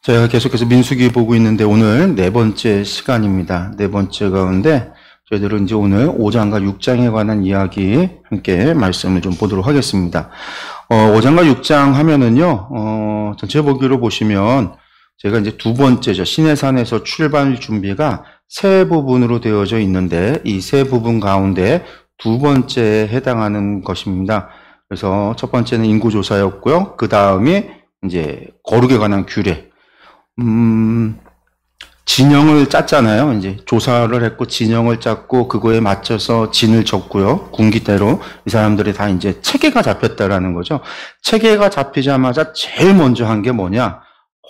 제가 계속해서 민수기 보고 있는데 오늘 네 번째 시간입니다. 네 번째 가운데 저희들은 이제 오늘 5장과 6장에 관한 이야기 함께 말씀을 좀 보도록 하겠습니다. 5장과 6장 하면은요, 전체 보기로 보시면 제가 이제 두 번째죠. 시내산에서 출발 준비가 세 부분으로 되어져 있는데 이 세 부분 가운데 두 번째에 해당하는 것입니다. 그래서 첫 번째는 인구조사였고요. 그 다음이 이제 거룩에 관한 규례. 진영을 짰잖아요. 이제 조사를 했고 진영을 짰고 그거에 맞춰서 진을 쳤고요. 군기대로 이 사람들이 다 이제 체계가 잡혔다라는 거죠. 체계가 잡히자마자 제일 먼저 한 게 뭐냐?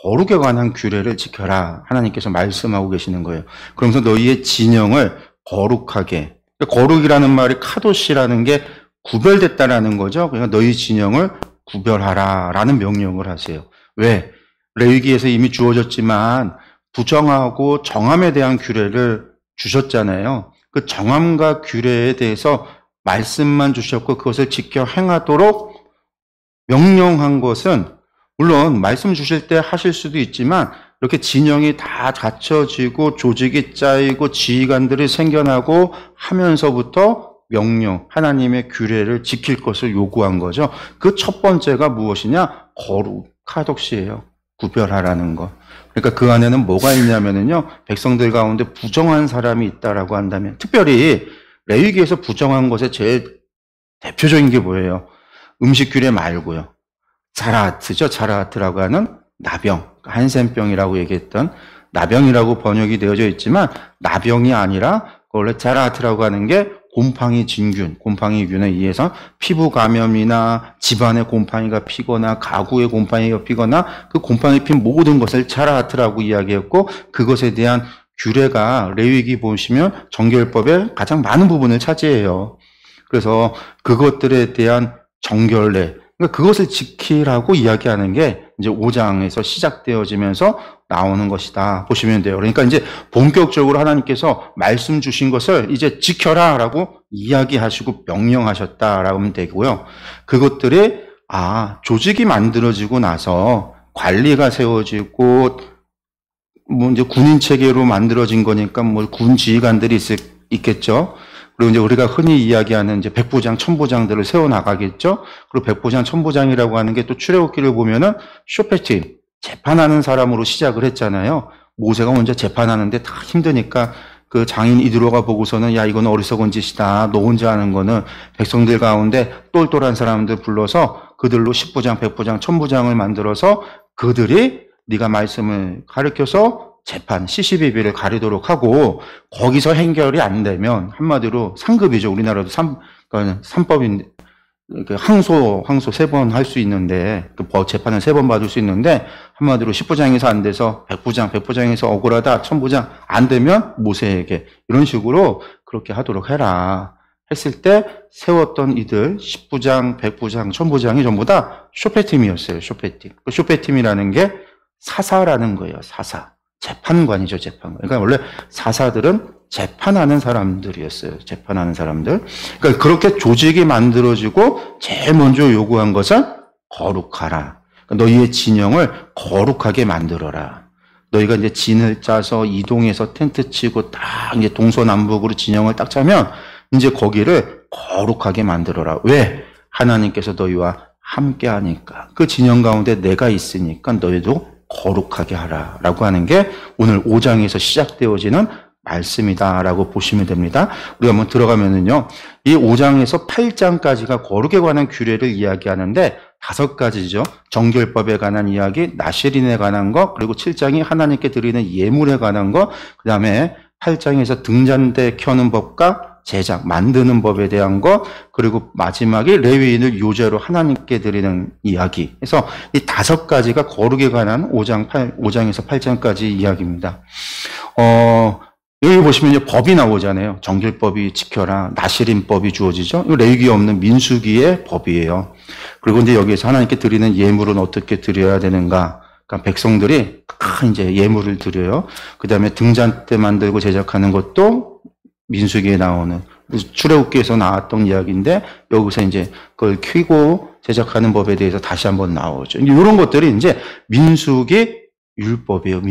거룩에 관한 규례를 지켜라. 하나님께서 말씀하고 계시는 거예요. 그러면서 너희의 진영을 거룩하게. 거룩이라는 말이 카도시라는 게 구별됐다라는 거죠. 그러니까 너희 진영을 구별하라라는 명령을 하세요. 왜? 레위기에서 이미 주어졌지만 부정하고 정함에 대한 규례를 주셨잖아요. 그 정함과 규례에 대해서 말씀만 주셨고 그것을 지켜 행하도록 명령한 것은 물론 말씀 주실 때 하실 수도 있지만 이렇게 진영이 다 갖춰지고 조직이 짜이고 지휘관들이 생겨나고 하면서부터 명령, 하나님의 규례를 지킬 것을 요구한 거죠. 그 첫 번째가 무엇이냐? 거룩, 카독시예요. 구별하라는 것. 그러니까 그 안에는 뭐가 있냐면은요, 백성들 가운데 부정한 사람이 있다라고 한다면, 특별히 레위기에서 부정한 것의 제일 대표적인 게 뭐예요? 음식 규례 말고요. 자라아트죠. 자라아트라고 하는 나병, 한센병이라고 얘기했던 나병이라고 번역이 되어져 있지만 나병이 아니라 원래 자라아트라고 하는 게 곰팡이 진균, 곰팡이균에 의해서 피부 감염이나 집안에 곰팡이가 피거나 가구에 곰팡이가 피거나 그 곰팡이 핀 모든 것을 자라아트라고 이야기했고 그것에 대한 규례가 레위기 보시면 정결법의 가장 많은 부분을 차지해요. 그래서 그것들에 대한 정결례, 그러니까 그것을 지키라고 이야기하는 게 이제 5장에서 시작되어지면서 나오는 것이다. 보시면 돼요. 그러니까 이제 본격적으로 하나님께서 말씀 주신 것을 이제 지켜라라고 이야기하시고 명령하셨다라고 하면 되고요. 그것들이 조직이 만들어지고 나서 관리가 세워지고 뭐 이제 군인 체계로 만들어진 거니까 뭐 군 지휘관들이 있겠죠. 그리고 이제 우리가 흔히 이야기하는 이제 백부장, 천부장들을 세워 나가겠죠. 그리고 백부장, 천부장이라고 하는 게 또 출애굽기를 보면은 쇼페팀, 재판하는 사람으로 시작을 했잖아요. 모세가 먼저 재판하는데 다 힘드니까 그 장인 이드로가 보고서는 야, 이건 어리석은 짓이다. 너 혼자 하는 거는 백성들 가운데 똘똘한 사람들 불러서 그들로 10부장, 백부장, 천부장을 만들어서 그들이 네가 말씀을 가르쳐서 재판, 시시비비를 가리도록 하고 거기서 해결이 안 되면 한마디로 상급이죠. 우리나라도 삼법인데 항소 3번 할 수 있는데 그 재판을 3번 받을 수 있는데 한마디로 10부장에서 안 돼서 백부장에서 억울하다, 천부장 안 되면 모세에게 이런 식으로 그렇게 하도록 해라 했을 때 세웠던 이들 10부장, 백부장, 천부장이 전부 다 쇼페팀이었어요. 쇼페팀. 그 쇼페팀이라는 게 사사라는 거예요. 사사. 재판관이죠, 재판관. 그러니까 원래 사사들은 재판하는 사람들이었어요. 재판하는 사람들. 그러니까 그렇게 조직이 만들어지고 제일 먼저 요구한 것은 거룩하라. 그러니까 너희의 진영을 거룩하게 만들어라. 너희가 이제 진을 짜서 이동해서 텐트 치고 딱 이제 동서남북으로 진영을 딱 짜면 이제 거기를 거룩하게 만들어라. 왜? 하나님께서 너희와 함께 하니까. 그 진영 가운데 내가 있으니까 너희도 거룩하게 하라라고 하는 게 오늘 5장에서 시작되어지는 말씀이다라고 보시면 됩니다. 우리가 한번 들어가면은요, 이 5장에서 8장까지가 거룩에 관한 규례를 이야기하는데 5가지죠. 정결법에 관한 이야기, 나실인에 관한 것, 그리고 7장이 하나님께 드리는 예물에 관한 것, 그 다음에 8장에서 등잔대 켜는 법과 제작, 만드는 법에 대한 것, 그리고 마지막에 레위인을 요제로 하나님께 드리는 이야기. 그래서 이 5가지가 거룩에 관한 5장에서 8장까지 이야기입니다. 여기 보시면 이제 법이 나오잖아요. 정결법이 지켜라. 나실인법이 주어지죠. 레위기에 없는 민수기의 법이에요. 그리고 이제 여기에서 하나님께 드리는 예물은 어떻게 드려야 되는가. 그러니까 백성들이 이제 예물을 드려요. 그 다음에 등잔대 만들고 제작하는 것도 민수기에 나오는 출애굽기에서 나왔던 이야기인데 여기서 이제 그걸 켜고 제작하는 법에 대해서 다시 한번 나오죠. 이런 것들이 이제 민수기 율법이에요.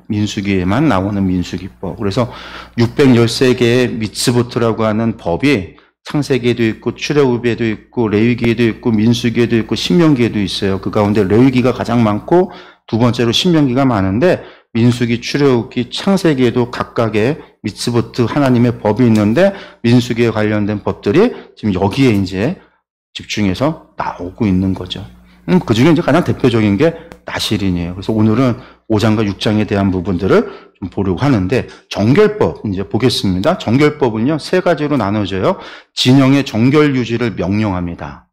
민수기에만 나오는 민수기법. 그래서 613개의 미츠보트라고 하는 법이 창세기에도 있고 출애굽기에도 있고 레위기에도 있고 민수기에도 있고 신명기에도 있어요. 그 가운데 레위기가 가장 많고 두 번째로 신명기가 많은데 민수기, 출애굽기, 창세기에도 각각의 미츠보트 하나님의 법이 있는데 민수기에 관련된 법들이 지금 여기에 이제 집중해서 나오고 있는 거죠. 그 중에 이제 가장 대표적인 게 나실인이에요. 그래서 오늘은 5장과 6장에 대한 부분들을 좀 보려고 하는데 정결법 이제 보겠습니다. 정결법은요 3가지로 나눠져요. 진영의 정결 유지를 명령합니다.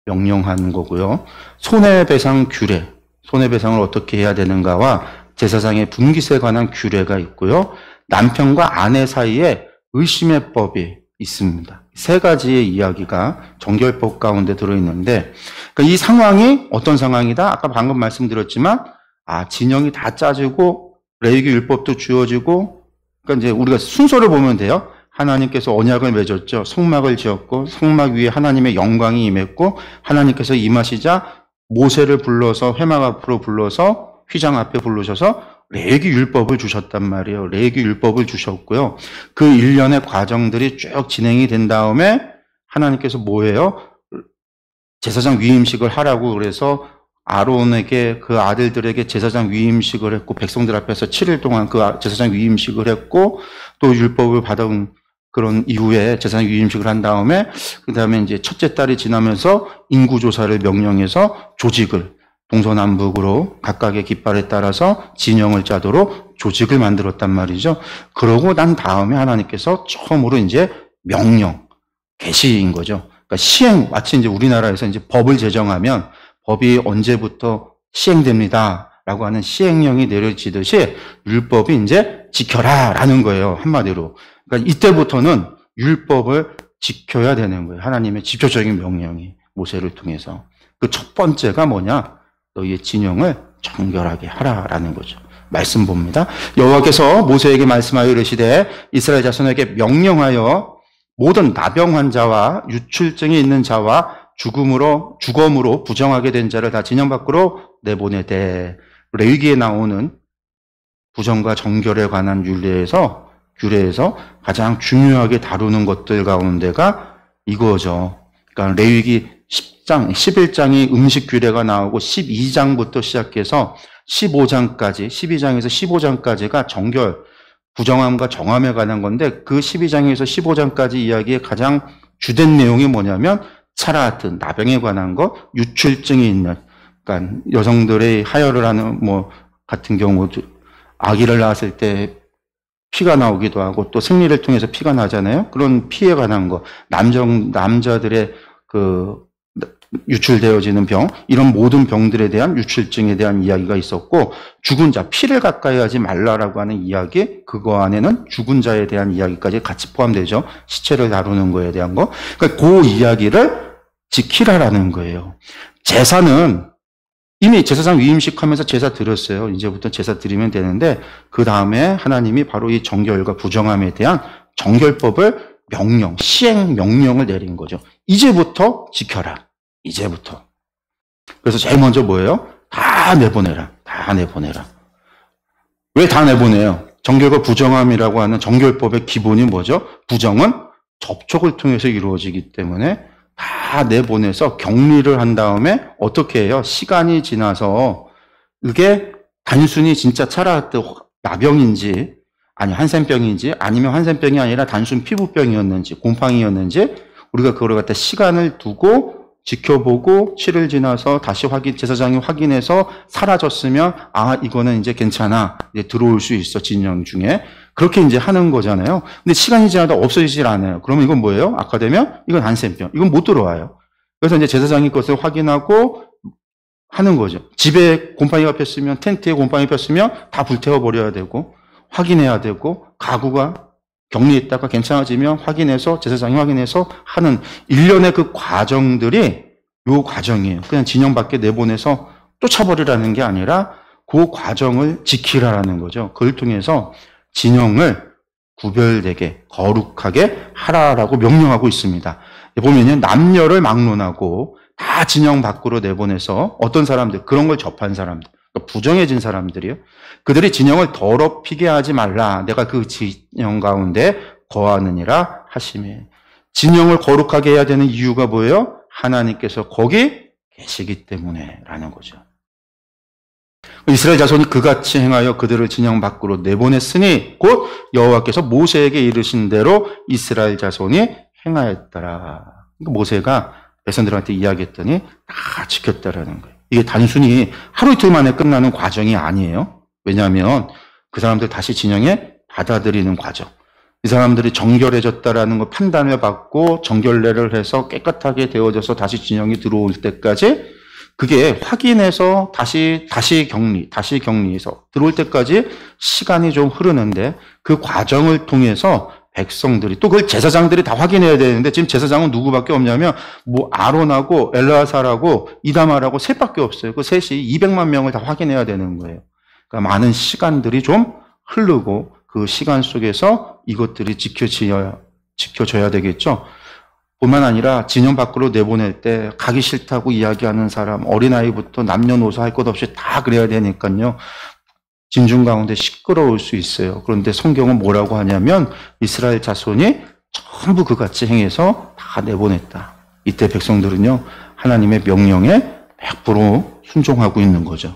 명령하는 거고요. 손해배상 규례, 손해배상을 어떻게 해야 되는가와 제사장의 분깃에 관한 규례가 있고요. 남편과 아내 사이에 의심의 법이 있습니다. 3가지의 이야기가 정결법 가운데 들어있는데 그러니까 이 상황이 어떤 상황이다? 아까 방금 말씀드렸지만 진영이 다 짜지고 레위기 율법도 주어지고 그러니까 이제 우리가 순서를 보면 돼요. 하나님께서 언약을 맺었죠. 성막을 지었고 성막 위에 하나님의 영광이 임했고 하나님께서 임하시자 모세를 불러서 회막 앞으로 불러서 휘장 앞에 부르셔서 레위기 율법을 주셨단 말이에요. 레위기 율법을 주셨고요. 그 일련의 과정들이 쭉 진행이 된 다음에 하나님께서 뭐예요? 제사장 위임식을 하라고 그래서 아론에게 그 아들들에게 제사장 위임식을 했고 백성들 앞에서 7일 동안 그 제사장 위임식을 했고 또 율법을 받은 그런 이후에 제사장 위임식을 한 다음에 그 다음에 이제 첫째 달이 지나면서 인구조사를 명령해서 조직을 동서남북으로 각각의 깃발에 따라서 진영을 짜도록 조직을 만들었단 말이죠. 그러고 난 다음에 하나님께서 처음으로 이제 명령, 계시인 거죠. 그러니까 시행, 마치 이제 우리나라에서 이제 법을 제정하면 법이 언제부터 시행됩니다. 라고 하는 시행령이 내려지듯이 율법이 이제 지켜라 라는 거예요. 한마디로. 그러니까 이때부터는 율법을 지켜야 되는 거예요. 하나님의 직접적인 명령이 모세를 통해서. 그 첫 번째가 뭐냐? 너희의 진영을 정결하게 하라라는 거죠. 말씀 봅니다. 여호와께서 모세에게 말씀하여 이르시되 이스라엘 자손에게 명령하여 모든 나병 환자와 유출증이 있는 자와 주검으로 부정하게 된 자를 다 진영 밖으로 내보내되 레위기에 나오는 부정과 정결에 관한 규례에서 가장 중요하게 다루는 것들 가운데가 이거죠. 그러니까 레위기 11장이 음식 규례가 나오고 12장부터 시작해서 15장까지, 12장에서 15장까지가 정결, 부정함과 정함에 관한 건데 그 12장에서 15장까지 이야기의 가장 주된 내용이 뭐냐면 차라하트, 나병에 관한 것, 유출증이 있는, 그러니까 여성들의 하혈을 하는 같은 경우 아기를 낳았을 때 피가 나오기도 하고 또 생리를 통해서 피가 나잖아요. 그런 피에 관한 거, 남자들의 유출되어지는 병, 이런 모든 병들에 대한 유출증에 대한 이야기가 있었고, 죽은 자, 피를 가까이 하지 말라라고 하는 이야기, 그거 안에는 죽은 자에 대한 이야기까지 같이 포함되죠. 시체를 다루는 거에 대한 거. 그러니까 그 이야기를 지키라라는 거예요. 제사는 이미 제사장 위임식 하면서 제사 드렸어요. 이제부터 제사 드리면 되는데, 그 다음에 하나님이 바로 이 정결과 부정함에 대한 정결법을 시행 명령을 내린 거죠. 이제부터 지켜라. 이제부터. 그래서 제일 먼저 뭐예요? 다 내보내라. 다 내보내라. 왜 다 내보내요? 정결과 부정함이라고 하는 정결법의 기본이 뭐죠? 부정은 접촉을 통해서 이루어지기 때문에 다 내보내서 격리를 한 다음에 어떻게 해요? 시간이 지나서 이게 단순히 진짜 차라트 나병인지 아니 한센병인지 아니면 한센병이 아니라 단순 피부병이었는지 곰팡이였는지 우리가 그걸 갖다 시간을 두고 지켜보고 7일 지나서 다시 제사장이 확인해서 사라졌으면 이거는 이제 괜찮아. 이제 들어올 수 있어. 진영 중에. 그렇게 이제 하는 거잖아요. 근데 시간이 지나다 없어지질 않아요. 그러면 이건 뭐예요? 아카되면 이건 한센병. 이건 못 들어와요. 그래서 이제 제사장이 그것을 확인하고 하는 거죠. 집에 곰팡이가 폈으면 텐트에 곰팡이 폈으면 다 불태워 버려야 되고 확인해야 되고 가구가 격리했다가 괜찮아지면 제사장이 확인해서 하는 일련의 그 과정들이 요 과정이에요. 그냥 진영 밖에 내보내서 쫓아버리라는 게 아니라 그 과정을 지키라라는 거죠. 그걸 통해서 진영을 구별되게 거룩하게 하라라고 명령하고 있습니다. 보면은 남녀를 막론하고 다 진영 밖으로 내보내서 어떤 사람들, 그런 걸 접한 사람들, 그러니까 부정해진 사람들이요. 그들이 진영을 더럽히게 하지 말라. 내가 그 진영 가운데 거하느니라 하시매. 진영을 거룩하게 해야 되는 이유가 뭐예요? 하나님께서 거기 계시기 때문에 라는 거죠. 이스라엘 자손이 그같이 행하여 그들을 진영 밖으로 내보냈으니 곧 여호와께서 모세에게 이르신 대로 이스라엘 자손이 행하였더라. 모세가 백성들한테 이야기했더니 다 지켰다라는 거예요. 이게 단순히 하루 이틀 만에 끝나는 과정이 아니에요. 왜냐하면 그 사람들 다시 진영에 받아들이는 과정. 이 사람들이 정결해졌다라는 거 판단을 받고 정결례를 해서 깨끗하게 되어져서 다시 진영이 들어올 때까지 그게 확인해서 다시 격리해서 들어올 때까지 시간이 좀 흐르는데 그 과정을 통해서 백성들이 또 그걸 제사장들이 다 확인해야 되는데 지금 제사장은 누구밖에 없냐면 뭐 아론하고 엘르아살하고 이다말하고 셋밖에 없어요. 그 셋이 200만 명을 다 확인해야 되는 거예요. 그러니까 많은 시간들이 좀 흐르고 그 시간 속에서 이것들이 지켜져야 되겠죠. 뿐만 아니라 진영 밖으로 내보낼 때 가기 싫다고 이야기하는 사람, 어린아이부터 남녀노소 할 것 없이 다 그래야 되니까요. 진중 가운데 시끄러울 수 있어요. 그런데 성경은 뭐라고 하냐면 이스라엘 자손이 전부 그같이 행해서 다 내보냈다. 이때 백성들은요. 하나님의 명령에 100% 순종하고 있는 거죠.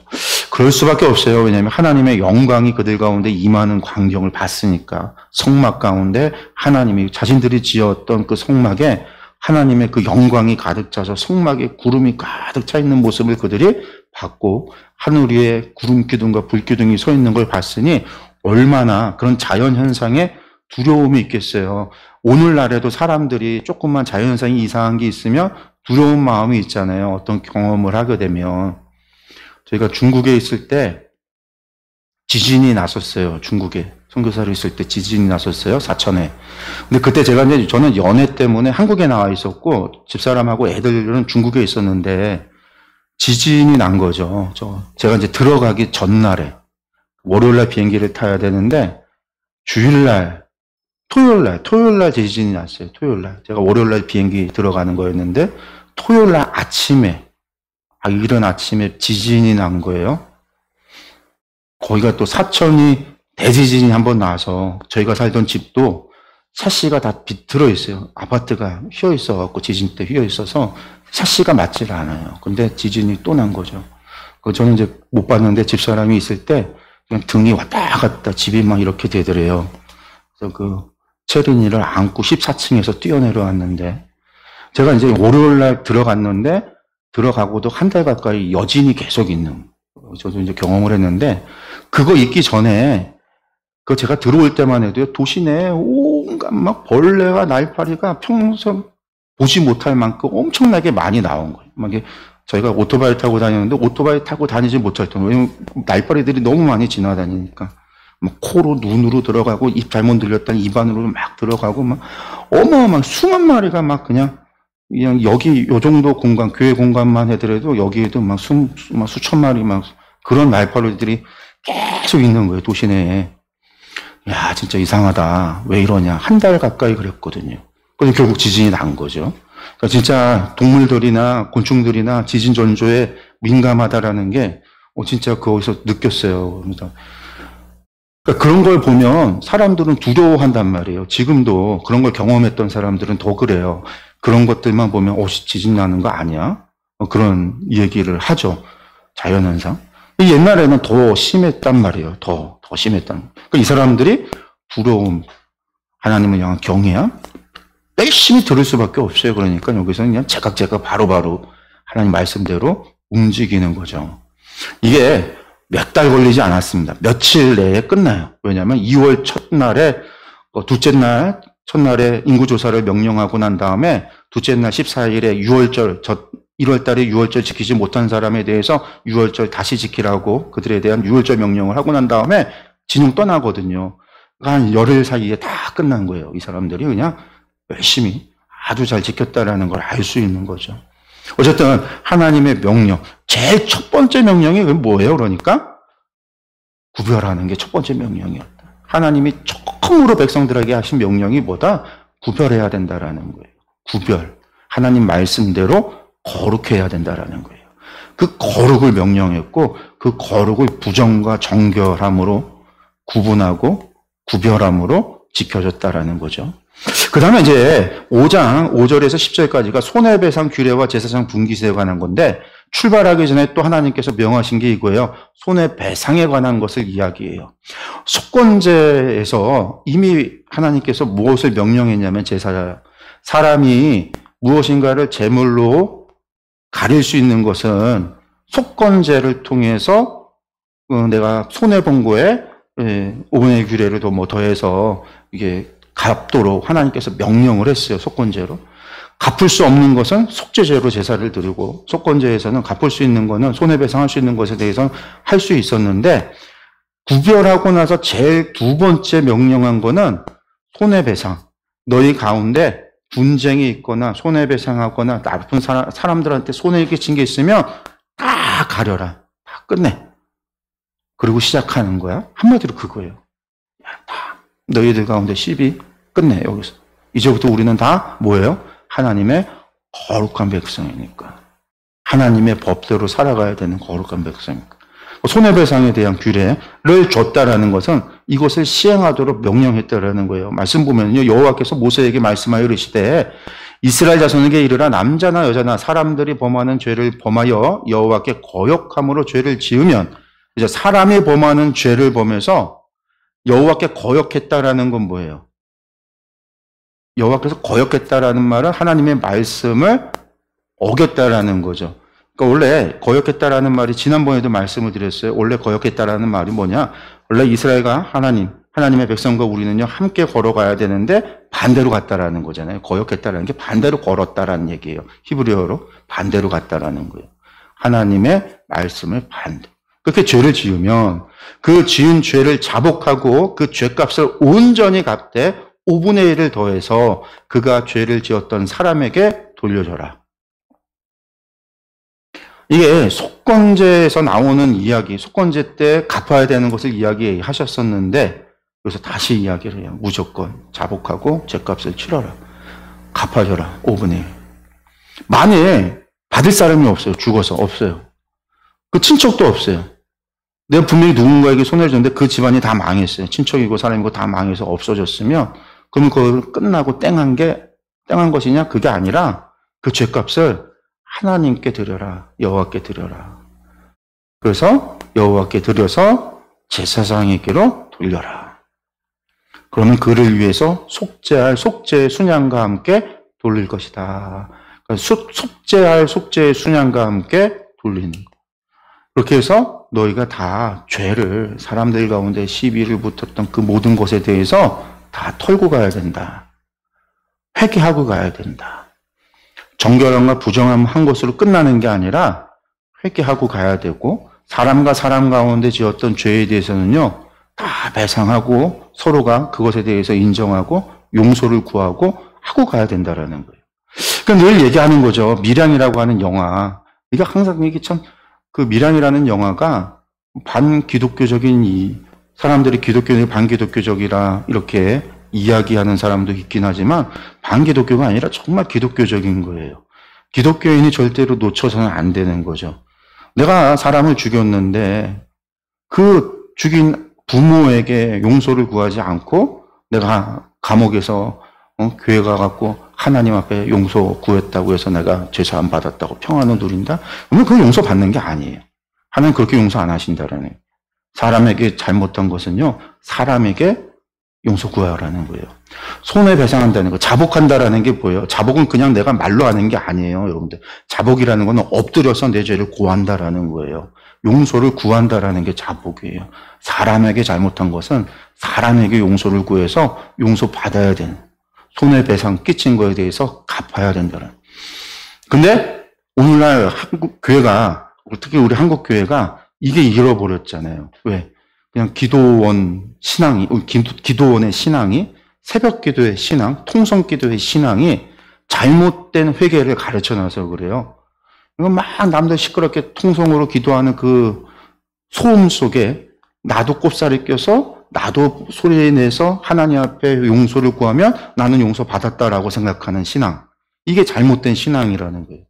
그럴 수밖에 없어요. 왜냐하면 하나님의 영광이 그들 가운데 임하는 광경을 봤으니까. 성막 가운데 하나님이 자신들이 지었던 그 성막에 하나님의 그 영광이 가득 차서 성막에 구름이 가득 차 있는 모습을 그들이 봤고 하늘 위에 구름 기둥과 불 기둥이 서 있는 걸 봤으니 얼마나 그런 자연 현상에 두려움이 있겠어요. 오늘날에도 사람들이 조금만 자연 현상이 이상한 게 있으면 두려운 마음이 있잖아요. 어떤 경험을 하게 되면. 저희가 중국에 있을 때 지진이 났었어요. 중국에. 선교사로 있을 때 지진이 났었어요. 사천에. 근데 그때 저는 연애 때문에 한국에 나와 있었고 집사람하고 애들은 중국에 있었는데 지진이 난 거죠. 제가 이제 들어가기 전날에 월요일날 비행기를 타야 되는데 토요일날 지진이 났어요. 토요일날. 제가 월요일날 비행기 들어가는 거였는데 토요일날 아침에 이른 아침에 지진이 난 거예요. 거기가 또 사천이 대지진이 한번 나서 저희가 살던 집도 샤시가 다 비틀어 있어요. 아파트가 휘어 있어갖고 지진 때 휘어 있어서 샤시가 맞질 않아요. 근데 지진이 또 난 거죠. 저는 이제 못 봤는데 집사람이 있을 때 그냥 등이 왔다 갔다 집이 막 이렇게 되더래요. 그래서 그 체린이를 안고 14층에서 뛰어내려왔는데 제가 이제 월요일날 들어갔는데 들어가고도 한 달 가까이 여진이 계속 있는 저도 이제 경험을 했는데 그거 있기 전에 그 제가 들어올 때만 해도 도시 내에 온갖 막 벌레가 날파리가 평소 보지 못할 만큼 엄청나게 많이 나온 거예요. 막 이게 저희가 오토바이 타고 다녔는데 오토바이 타고 다니지 못할 정도. 왜냐면 날파리들이 너무 많이 지나다니니까 막 코로 눈으로 들어가고 입 잘못 들렸다니 입안으로 막 들어가고 막 어마어마한 수만 마리가 막 그냥 여기 요 정도 공간 교회 공간만 해더라도 여기에도 막 수천 마리 막 그런 날파리들이 계속 있는 거예요. 도시 내에. 야, 진짜 이상하다. 왜 이러냐. 한 달 가까이 그랬거든요. 그래서 결국 지진이 난 거죠. 그러니까 진짜 동물들이나 곤충들이나 지진 전조에 민감하다라는 게 진짜 거기서 느꼈어요. 그러니까 그런 걸 보면 사람들은 두려워한단 말이에요. 지금도 그런 걸 경험했던 사람들은 더 그래요. 그런 것들만 보면 지진 나는 거 아니야? 그런 얘기를 하죠. 자연현상. 옛날에는 더 심했단 말이에요. 더 심했단. 그러니까 이 사람들이 두려움, 하나님을 향한 경외함, 열심히 들을 수밖에 없어요. 그러니까 여기서 그냥 제각제각 바로바로 하나님 말씀대로 움직이는 거죠. 이게 몇 달 걸리지 않았습니다. 며칠 내에 끝나요. 왜냐하면 2월 첫날에 첫날에 인구조사를 명령하고 난 다음에 둘째 날 14일에 1월 달에 6월절 지키지 못한 사람에 대해서 6월절 다시 지키라고 그들에 대한 6월절 명령을 하고 난 다음에 진영 떠나거든요. 한 열흘 사이에 다 끝난 거예요. 이 사람들이 그냥 열심히 아주 잘 지켰다라는 걸 알 수 있는 거죠. 어쨌든 하나님의 명령, 제일 첫 번째 명령이 뭐예요? 그러니까 구별하는 게 첫 번째 명령이었다. 하나님이 처음으로 백성들에게 하신 명령이 뭐다? 구별해야 된다라는 거예요. 구별. 하나님 말씀대로 거룩해야 된다라는 거예요. 그 거룩을 명령했고 그 거룩을 부정과 정결함으로 구분하고 구별함으로 지켜줬다라는 거죠. 그 다음에 이제 5장 5절에서 10절까지가 손해배상 규례와 제사장 분깃에 관한 건데 출발하기 전에 또 하나님께서 명하신 게 이거예요. 손해배상에 관한 것을 이야기해요. 속건제에서 이미 하나님께서 무엇을 명령했냐면 사람이 무엇인가를 제물로 가릴 수 있는 것은 속건제를 통해서 내가 손해본 거에 5분의 1 규례를 더 더해서 이게 갚도록 하나님께서 명령을 했어요. 속건제로. 갚을 수 없는 것은 속죄제로 제사를 드리고 속건제에서는 갚을 수 있는 거는 손해배상할 수 있는 것에 대해서는 할 수 있었는데 구별하고 나서 제일 두 번째 명령한 거는 손해배상. 너희 가운데 분쟁이 있거나 손해배상하거나 나쁜 사람들한테 손해를 끼친 게 있으면 다 가려라. 다 끝내. 그리고 시작하는 거야. 한마디로 그거예요. 다 너희들 가운데 시비 끝내. 여기서. 이제부터 우리는 다 뭐예요? 하나님의 거룩한 백성이니까. 하나님의 법대로 살아가야 되는 거룩한 백성이니까. 손해배상에 대한 규례를 줬다라는 것은 이것을 시행하도록 명령했다라는 거예요. 말씀 보면요. 여호와께서 모세에게 말씀하여 이르시되 이스라엘 자손에게 이르라 남자나 여자나 사람들이 범하는 죄를 범하여 여호와께 거역함으로 죄를 지으면 이제 사람이 범하는 죄를 범해서 여호와께 거역했다라는 건 뭐예요? 여호와께서 거역했다라는 말은 하나님의 말씀을 어겼다라는 거죠. 그러니까 원래 거역했다라는 말이 지난번에도 말씀을 드렸어요. 원래 거역했다라는 말이 뭐냐? 원래 이스라엘과 하나님의 백성과 우리는요 함께 걸어가야 되는데 반대로 갔다라는 거잖아요. 거역했다라는 게 반대로 걸었다라는 얘기예요. 히브리어로 반대로 갔다라는 거예요. 하나님의 말씀을 반대. 그렇게 죄를 지으면 그 지은 죄를 자복하고 그 죄값을 온전히 갚되 5분의 1을 더해서 그가 죄를 지었던 사람에게 돌려줘라. 이게 속건제에서 나오는 이야기, 속건제 때 갚아야 되는 것을 이야기하셨었는데 여기서 다시 이야기를 해요. 무조건 자복하고 죄값을 치러라. 갚아줘라. 5분의 1. 만일 받을 사람이 없어요. 죽어서 없어요. 그 친척도 없어요. 내가 분명히 누군가에게 손해를 줬는데 그 집안이 다 망했어요. 친척이고 사람이고 다 망해서 없어졌으면 그러면 그걸 끝나고 땡한 것이냐? 그게 아니라 그 죄값을 하나님께 드려라. 여호와께 드려라. 그래서 여호와께 드려서 제사장에게로 돌려라. 그러면 그를 위해서 속죄할 속죄의 순양과 함께 돌릴 것이다. 그러니까 속죄할 속죄의 순양과 함께 돌리는 거. 그렇게 해서 너희가 다 죄를 사람들 가운데 시비를 붙었던 그 모든 것에 대해서 다 털고 가야 된다. 회개하고 가야 된다. 정결함과 부정함 한 것으로 끝나는 게 아니라 회개하고 가야 되고 사람과 사람 가운데 지었던 죄에 대해서는요 다 배상하고 서로가 그것에 대해서 인정하고 용서를 구하고 하고 가야 된다라는 거예요. 그러니까 늘 얘기하는 거죠. 밀양이라고 하는 영화. 이게 항상 이게 참 그 밀양이라는 영화가 반기독교적인 사람들이 기독교는 반기독교적이라 이렇게 이야기하는 사람도 있긴 하지만 반기독교가 아니라 정말 기독교적인 거예요. 기독교인이 절대로 놓쳐서는 안 되는 거죠. 내가 사람을 죽였는데 그 죽인 부모에게 용서를 구하지 않고 내가 감옥에서 교회 가갖고 하나님 앞에 용서 구했다고 해서 내가 죄사함 받았다고 평안을 누린다? 그러면 그 용서 받는 게 아니에요. 하나님 그렇게 용서 안 하신다라는 거예요. 사람에게 잘못한 것은요 사람에게 용서 구하라는 거예요. 손해배상한다는 거, 자복한다라는 게 뭐예요? 자복은 그냥 내가 말로 하는 게 아니에요, 여러분들. 자복이라는 거는 엎드려서 내 죄를 고한다라는 거예요. 용서를 구한다라는 게 자복이에요. 사람에게 잘못한 것은 사람에게 용서를 구해서 용서받아야 되는, 손해배상 끼친 거에 대해서 갚아야 된다는. 근데 오늘날 한국 교회가, 특히 우리 한국 교회가 이게 잃어버렸잖아요. 왜? 그냥 기도원 신앙이, 기도원의 신앙이, 새벽 기도의 신앙, 통성 기도의 신앙이 잘못된 회개를 가르쳐 놔서 그래요. 이거 막 남들 시끄럽게 통성으로 기도하는 그 소음 속에 나도 꼽살이 껴서 나도 소리 내서 하나님 앞에 용서를 구하면 나는 용서 받았다라고 생각하는 신앙. 이게 잘못된 신앙이라는 거예요.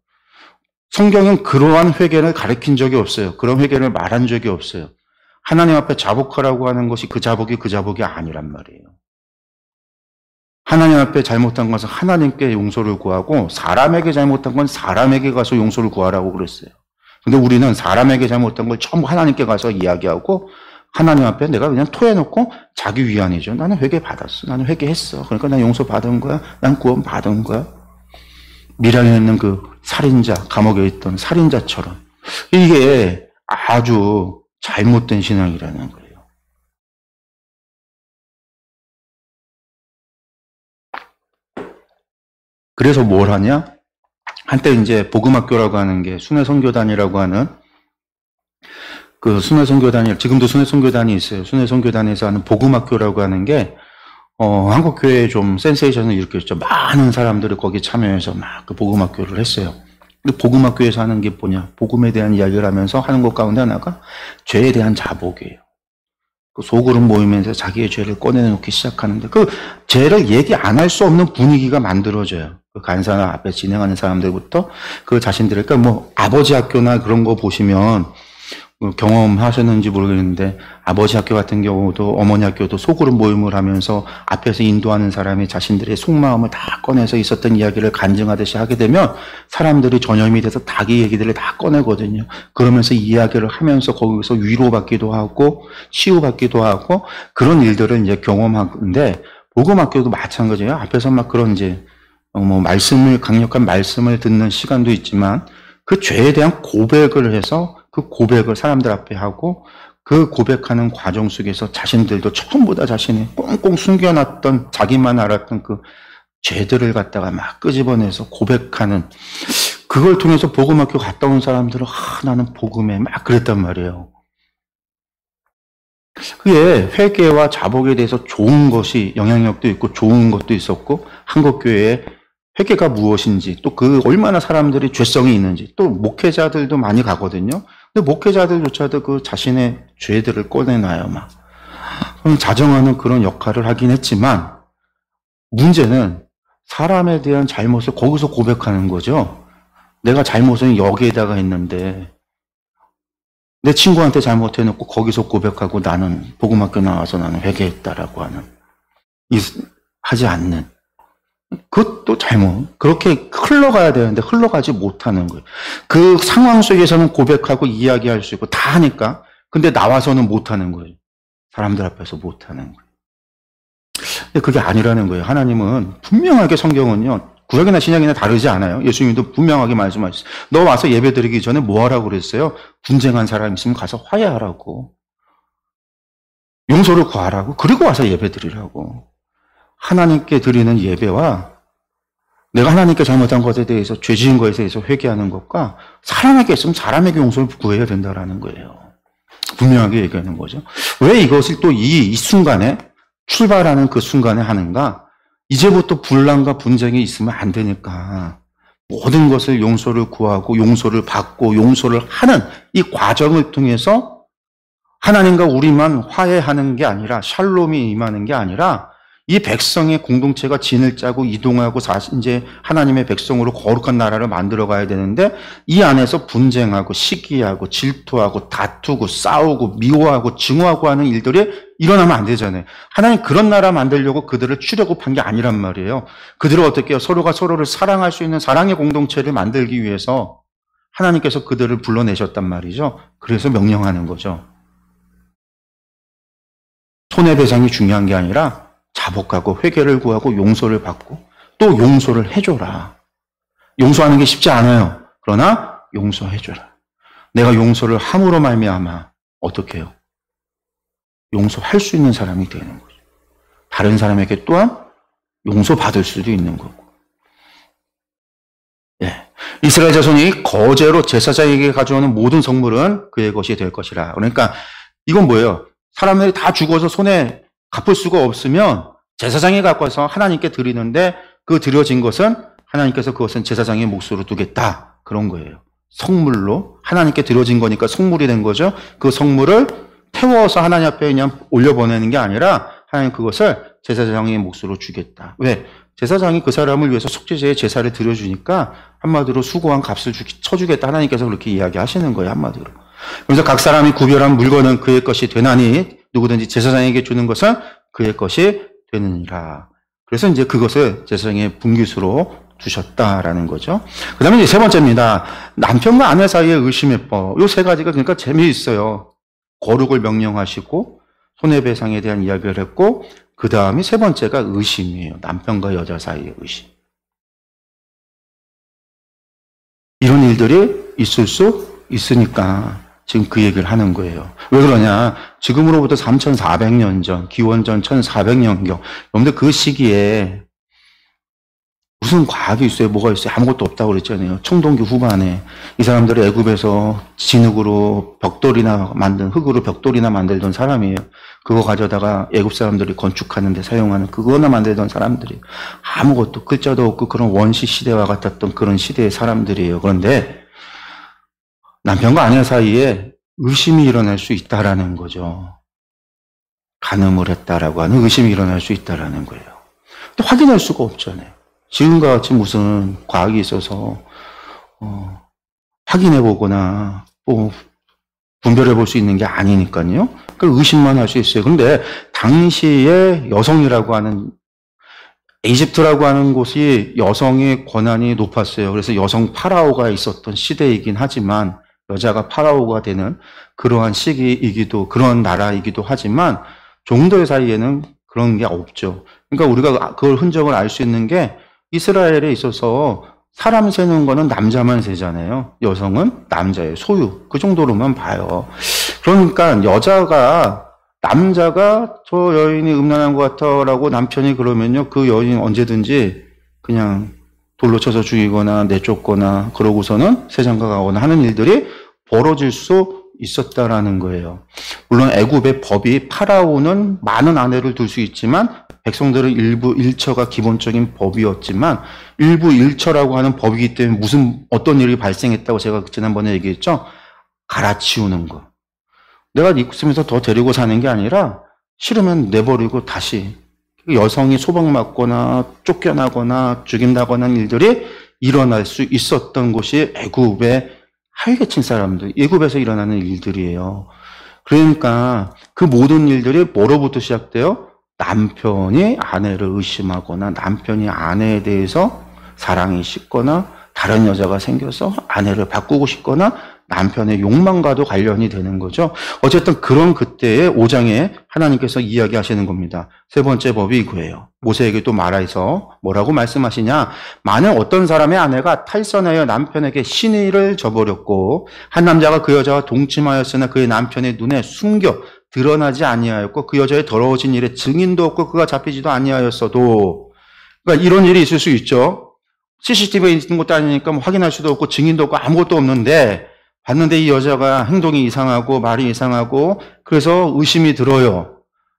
성경은 그러한 회개를 가르친 적이 없어요. 그런 회개를 말한 적이 없어요. 하나님 앞에 자복하라고 하는 것이 그 자복이 아니란 말이에요. 하나님 앞에 잘못한 것은 하나님께 용서를 구하고 사람에게 잘못한 건 사람에게 가서 용서를 구하라고 그랬어요. 근데 우리는 사람에게 잘못한 걸 전부 하나님께 가서 이야기하고 하나님 앞에 내가 그냥 토해놓고 자기 위안이죠. 나는 회개 받았어. 나는 회개했어. 그러니까 난 용서 받은 거야. 난 구원 받은 거야. 미량에 있는 그 살인자, 감옥에 있던 살인자처럼. 이게 아주 잘못된 신앙이라는 거예요. 그래서 뭘 하냐? 한때 이제 복음학교라고 하는 게 순회선교단이라고 하는 그 순회선교단이, 지금도 순회선교단이 있어요. 순회선교단에서 하는 복음학교라고 하는 게 한국교회에 좀 센세이션을 일으켰죠. 많은 사람들이 거기 참여해서 막 그 복음학교를 했어요. 근데 복음학교에서 하는 게 뭐냐? 복음에 대한 이야기를 하면서 하는 것 가운데 하나가 죄에 대한 자복이에요. 그 소그룹 모임에서 자기의 죄를 꺼내놓기 시작하는데 그 죄를 얘기 안 할 수 없는 분위기가 만들어져요. 그 간사나 앞에 진행하는 사람들부터 그 자신들의, 그러니까 뭐 아버지 학교나 그런 거 보시면 경험하셨는지 모르겠는데 아버지 학교 같은 경우도 어머니 학교도 소그룹 모임을 하면서 앞에서 인도하는 사람이 자신들의 속마음을 다 꺼내서 있었던 이야기를 간증하듯이 하게 되면 사람들이 전염이 돼서 자기 얘기들을 다 꺼내거든요. 그러면서 이야기를 하면서 거기서 위로받기도 하고 치유받기도 하고 그런 일들을 이제 경험하는데 복음학교도 마찬가지예요. 앞에서 막 그런 이제 뭐 강력한 말씀을 듣는 시간도 있지만 그 죄에 대한 고백을 해서 그 고백을 사람들 앞에 하고 그 고백하는 과정 속에서 자신들도 처음보다 자신이 꽁꽁 숨겨놨던 자기만 알았던 그 죄들을 갖다가 막 끄집어내서 고백하는 그걸 통해서 복음학교 갔다 온 사람들은 나는 복음에 막 그랬단 말이에요. 그게 회개와 자복에 대해서 좋은 것이 영향력도 있고 좋은 것도 있었고 한국교회에 회개가 무엇인지 또 그 얼마나 사람들이 죄성이 있는지 또 목회자들도 많이 가거든요. 근데 목회자들조차도 그 자신의 죄들을 꺼내놔요. 막 자정하는 그런 역할을 하긴 했지만 문제는 사람에 대한 잘못을 거기서 고백하는 거죠. 내가 잘못은 여기에다가 했는데 내 친구한테 잘못해놓고 거기서 고백하고 나는 복음학교 나와서 나는 회개했다라고 하는 하지 않는 그것도 잘못. 그렇게 흘러가야 되는데 흘러가지 못하는 거예요. 그 상황 속에서는 고백하고 이야기할 수 있고 다 하니까 근데 나와서는 못하는 거예요. 사람들 앞에서 못하는 거예요. 근데 그게 아니라는 거예요. 하나님은 분명하게 성경은요. 구약이나 신약이나 다르지 않아요. 예수님도 분명하게 말씀하셨어요. 너 와서 예배 드리기 전에 뭐 하라고 그랬어요? 분쟁한 사람 있으면 가서 화해하라고. 용서를 구하라고. 그리고 와서 예배 드리라고. 하나님께 드리는 예배와 내가 하나님께 잘못한 것에 대해서 죄 지은 것에 대해서 회개하는 것과 사람에게 있으면 사람에게 용서를 구해야 된다는 거예요. 분명하게 얘기하는 거죠. 왜 이것을 또 이 순간에 출발하는 그 순간에 하는가? 이제부터 분란과 분쟁이 있으면 안 되니까 모든 것을 용서를 구하고 용서를 받고 용서를 하는 이 과정을 통해서 하나님과 우리만 화해하는 게 아니라 샬롬이 임하는 게 아니라 이 백성의 공동체가 진을 짜고 이동하고 이제 하나님의 백성으로 거룩한 나라를 만들어 가야 되는데 이 안에서 분쟁하고 시기하고 질투하고 다투고 싸우고 미워하고 증오하고 하는 일들이 일어나면 안 되잖아요. 하나님 그런 나라 만들려고 그들을 출애굽한 게 아니란 말이에요. 그들을 어떻게 해요? 서로가 서로를 사랑할 수 있는 사랑의 공동체를 만들기 위해서 하나님께서 그들을 불러내셨단 말이죠. 그래서 명령하는 거죠. 손해배상이 중요한 게 아니라 자복하고 회개를 구하고 용서를 받고 또 용서를 해줘라. 용서하는 게 쉽지 않아요. 그러나 용서해줘라. 내가 용서를 함으로 말미암아 어떻게 해요? 용서할 수 있는 사람이 되는 거죠. 다른 사람에게 또한 용서받을 수도 있는 거고. 예. 이스라엘 자손이 거제로 제사장에게 가져오는 모든 성물은 그의 것이 될 것이라. 그러니까 이건 뭐예요? 사람들이 다 죽어서 손에 갚을 수가 없으면 제사장이 갖고 와서 하나님께 드리는데 그 드려진 것은 하나님께서 그것은 제사장의 몫으로 두겠다. 그런 거예요. 성물로 하나님께 드려진 거니까 성물이 된 거죠. 그 성물을 태워서 하나님 앞에 그냥 올려보내는 게 아니라 하나님 그것을 제사장의 몫으로 주겠다. 왜? 제사장이 그 사람을 위해서 속죄제의 제사를 드려주니까 한마디로 수고한 값을 쳐주겠다. 하나님께서 그렇게 이야기하시는 거예요. 한마디로. 그래서 각 사람이 구별한 물건은 그의 것이 되나니 누구든지 제사장에게 주는 것은 그의 것이 되느니라. 그래서 이제 그것을 제사장의 분깃으로 주셨다라는 거죠. 그 다음에 이제 세 번째입니다. 남편과 아내 사이의 의심의 법. 요 세 가지가 그러니까 재미있어요. 거룩을 명령하시고 손해배상에 대한 이야기를 했고 그 다음에 세 번째가 의심이에요. 남편과 여자 사이의 의심. 이런 일들이 있을 수 있으니까 지금 그 얘기를 하는 거예요. 왜 그러냐? 지금으로부터 3,400년 전, 기원전 1,400년경. 여러분들 그 시기에 무슨 과학이 있어요? 뭐가 있어요? 아무것도 없다고 그랬잖아요. 청동기 후반에 이 사람들이 애굽에서 진흙으로 벽돌이나 흙으로 벽돌이나 만들던 사람이에요. 그거 가져다가 애굽 사람들이 건축하는데 사용하는 그거나 만들던 사람들이 아무것도 글자도 없고 그런 원시 시대와 같았던 그런 시대의 사람들이에요. 그런데 남편과 아내 사이에 의심이 일어날 수 있다라는 거죠. 간음을 했다라고 하는 의심이 일어날 수 있다라는 거예요. 또 확인할 수가 없잖아요. 지금과 같이 무슨 과학이 있어서 확인해 보거나 뭐 분별해 볼 수 있는 게 아니니까요. 그 의심만 할 수 있어요. 그런데 당시에 여성이라고 하는 이집트라고 하는 곳이 여성의 권한이 높았어요. 그래서 여성 파라오가 있었던 시대이긴 하지만 여자가 파라오가 되는 그러한 시기이기도 그런 나라이기도 하지만 종들 사이에는 그런 게 없죠. 그러니까 우리가 그걸 흔적을 알 수 있는 게 이스라엘에 있어서 사람 세는 거는 남자만 세잖아요. 여성은 남자의 소유. 그 정도로만 봐요. 그러니까 남자가 저 여인이 음란한 것 같아라고 남편이 그러면요. 그 여인 언제든지 그냥 돌로 쳐서 죽이거나 내쫓거나 그러고서는 세상가 가거나 하는 일들이 벌어질 수 있었다라는 거예요. 물론 애굽의 법이 파라오는 많은 아내를 둘 수 있지만 백성들은 일부 일처가 기본적인 법이었지만 일부 일처라고 하는 법이기 때문에 어떤 일이 발생했다고 제가 지난번에 얘기했죠. 갈아치우는 거. 내가 있으면서 더 데리고 사는 게 아니라 싫으면 내버리고 다시 여성이 소방맞거나 쫓겨나거나 죽인다거나 하는 일들이 일어날 수 있었던 곳이 애굽의 하위계층 사람들, 애굽에서 일어나는 일들이에요. 그러니까 그 모든 일들이 뭐로부터 시작돼요? 남편이 아내를 의심하거나 남편이 아내에 대해서 사랑이 식거나 다른 여자가 생겨서 아내를 바꾸고 싶거나 남편의 욕망과도 관련이 되는 거죠. 어쨌든 그런 그때의 5장에 하나님께서 이야기하시는 겁니다. 세 번째 법이 이거예요. 모세에게 또 말해서 뭐라고 말씀하시냐. 만약 어떤 사람의 아내가 탈선하여 남편에게 신의를 저버렸고 한 남자가 그 여자와 동침하였으나 그의 남편의 눈에 숨겨 드러나지 아니하였고 그 여자의 더러워진 일에 증인도 없고 그가 잡히지도 아니하였어도 그러니까 이런 일이 있을 수 있죠. CCTV에 있는 것도 아니니까 뭐 확인할 수도 없고 증인도 없고 아무것도 없는데 봤는데 이 여자가 행동이 이상하고 말이 이상하고 그래서 의심이 들어요.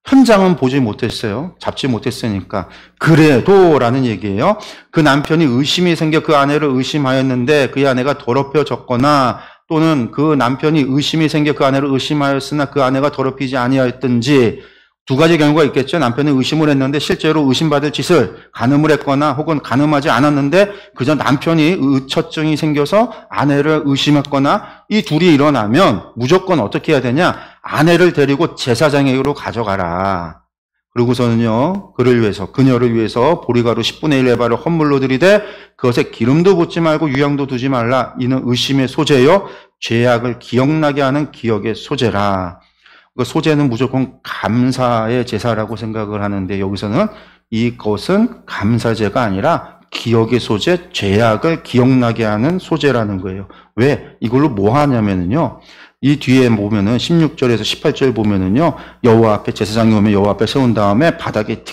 현장은 보지 못했어요. 잡지 못했으니까. 그래도 라는 얘기예요. 그 남편이 의심이 생겨 그 아내를 의심하였는데 그 아내가 더럽혀졌거나 또는 그 남편이 의심이 생겨 그 아내를 의심하였으나 그 아내가 더럽히지 아니하였든지 두 가지 경우가 있겠죠. 남편이 의심을 했는데 실제로 의심받을 짓을 간음을 했거나 혹은 간음하지 않았는데 그저 남편이 의처증이 생겨서 아내를 의심했거나 이 둘이 일어나면 무조건 어떻게 해야 되냐. 아내를 데리고 제사장에게로 가져가라. 그러고서는요. 그녀를 위해서 보리가루 10분의 1 에바를 헌물로 드리되 그것에 기름도 붓지 말고 유향도 두지 말라. 이는 의심의 소재요. 죄악을 기억나게 하는 기억의 소재라. 그 소재는 무조건 감사의 제사라고 생각을 하는데 여기서는 이것은 감사제가 아니라 기억의 소재, 죄악을 기억나게 하는 소재라는 거예요. 왜? 이걸로 뭐 하냐면요. 이 뒤에 보면은 16절에서 18절 보면은요. 여호와 앞에 제사장이 오면 여호와 앞에 세운 다음에 바닥에